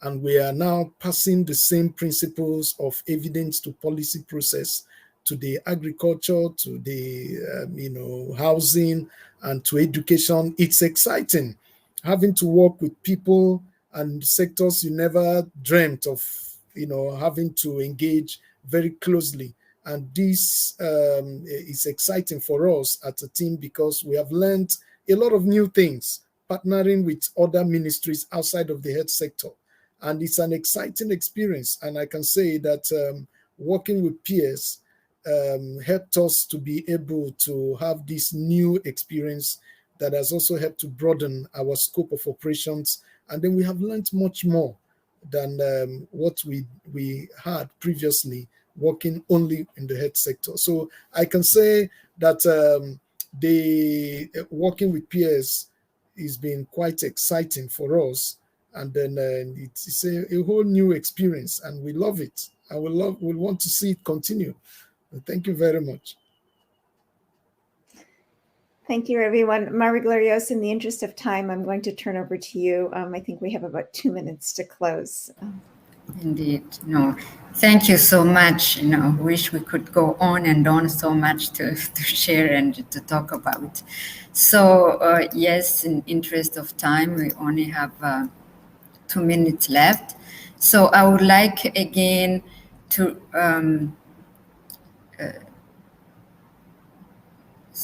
and we are now passing the same principles of evidence to policy process to the agriculture, to the housing, and to education. It's exciting having to work with people and sectors you never dreamt of, having to engage very closely. And this is exciting for us as a team because we have learned a lot of new things, partnering with other ministries outside of the health sector. And it's an exciting experience. And I can say that working with peers helped us to be able to have this new experience that has also helped to broaden our scope of operations. And then we have learned much more than what we had previously working only in the health sector. So I can say that the working with peers has been quite exciting for us. And then it's a whole new experience, and we love it. And we want to see it continue. Thank you very much. Thank you, everyone. Marie-Gloriose, in the interest of time, I'm going to turn over to you. I think we have about 2 minutes to close. Indeed. No, thank you so much. Wish we could go on and on, so much to share and to talk about. So yes, in interest of time, we only have 2 minutes left. So I would like again to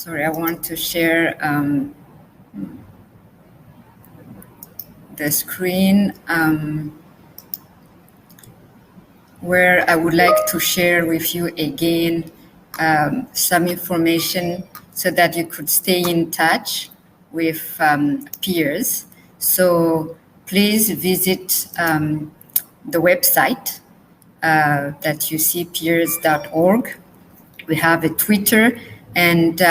I want to share the screen where I would like to share with you again some information so that you could stay in touch with peers. So please visit the website that you see, peers.org. We have a Twitter, and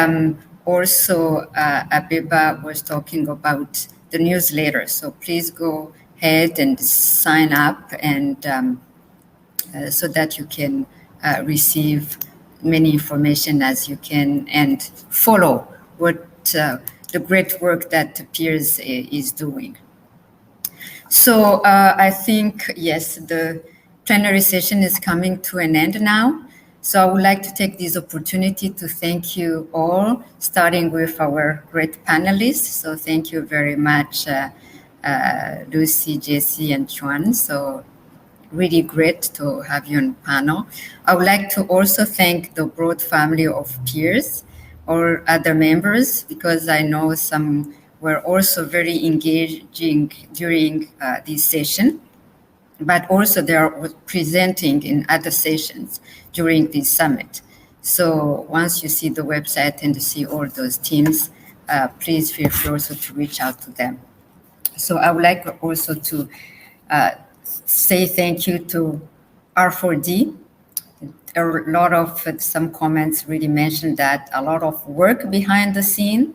also Abeba was talking about the newsletter. So please go ahead and sign up, and so that you can receive many information as you can and follow what the great work that PEERSS is doing. So I think, yes, the plenary session is coming to an end now. So I would like to take this opportunity to thank you all, starting with our great panelists. So thank you very much, Lucy, Jessie, and Xuan. So really great to have you on panel. I would like to also thank the broad family of peers or other members, because I know some were also very engaging during this session, but also they are presenting in other sessions during this summit. So once you see the website and you see all those teams, please feel free also to reach out to them. So I would like also to say thank you to R4D. A lot of some comments really mentioned that a lot of work behind the scene,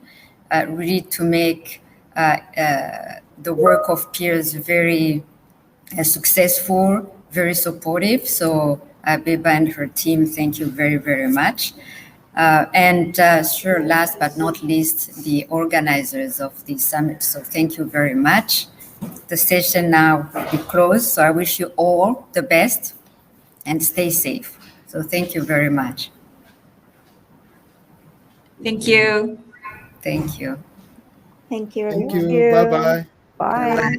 really to make the work of peers very successful, very supportive. So Beba and her team, thank you very, very much. Sure, last but not least, the organizers of the summit. So thank you very much. The session now will be closed. So I wish you all the best and stay safe. So thank you very much. Thank you. Thank Thank you. you. Thank Everyone. you. Bye-bye. Bye.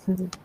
Bye-bye.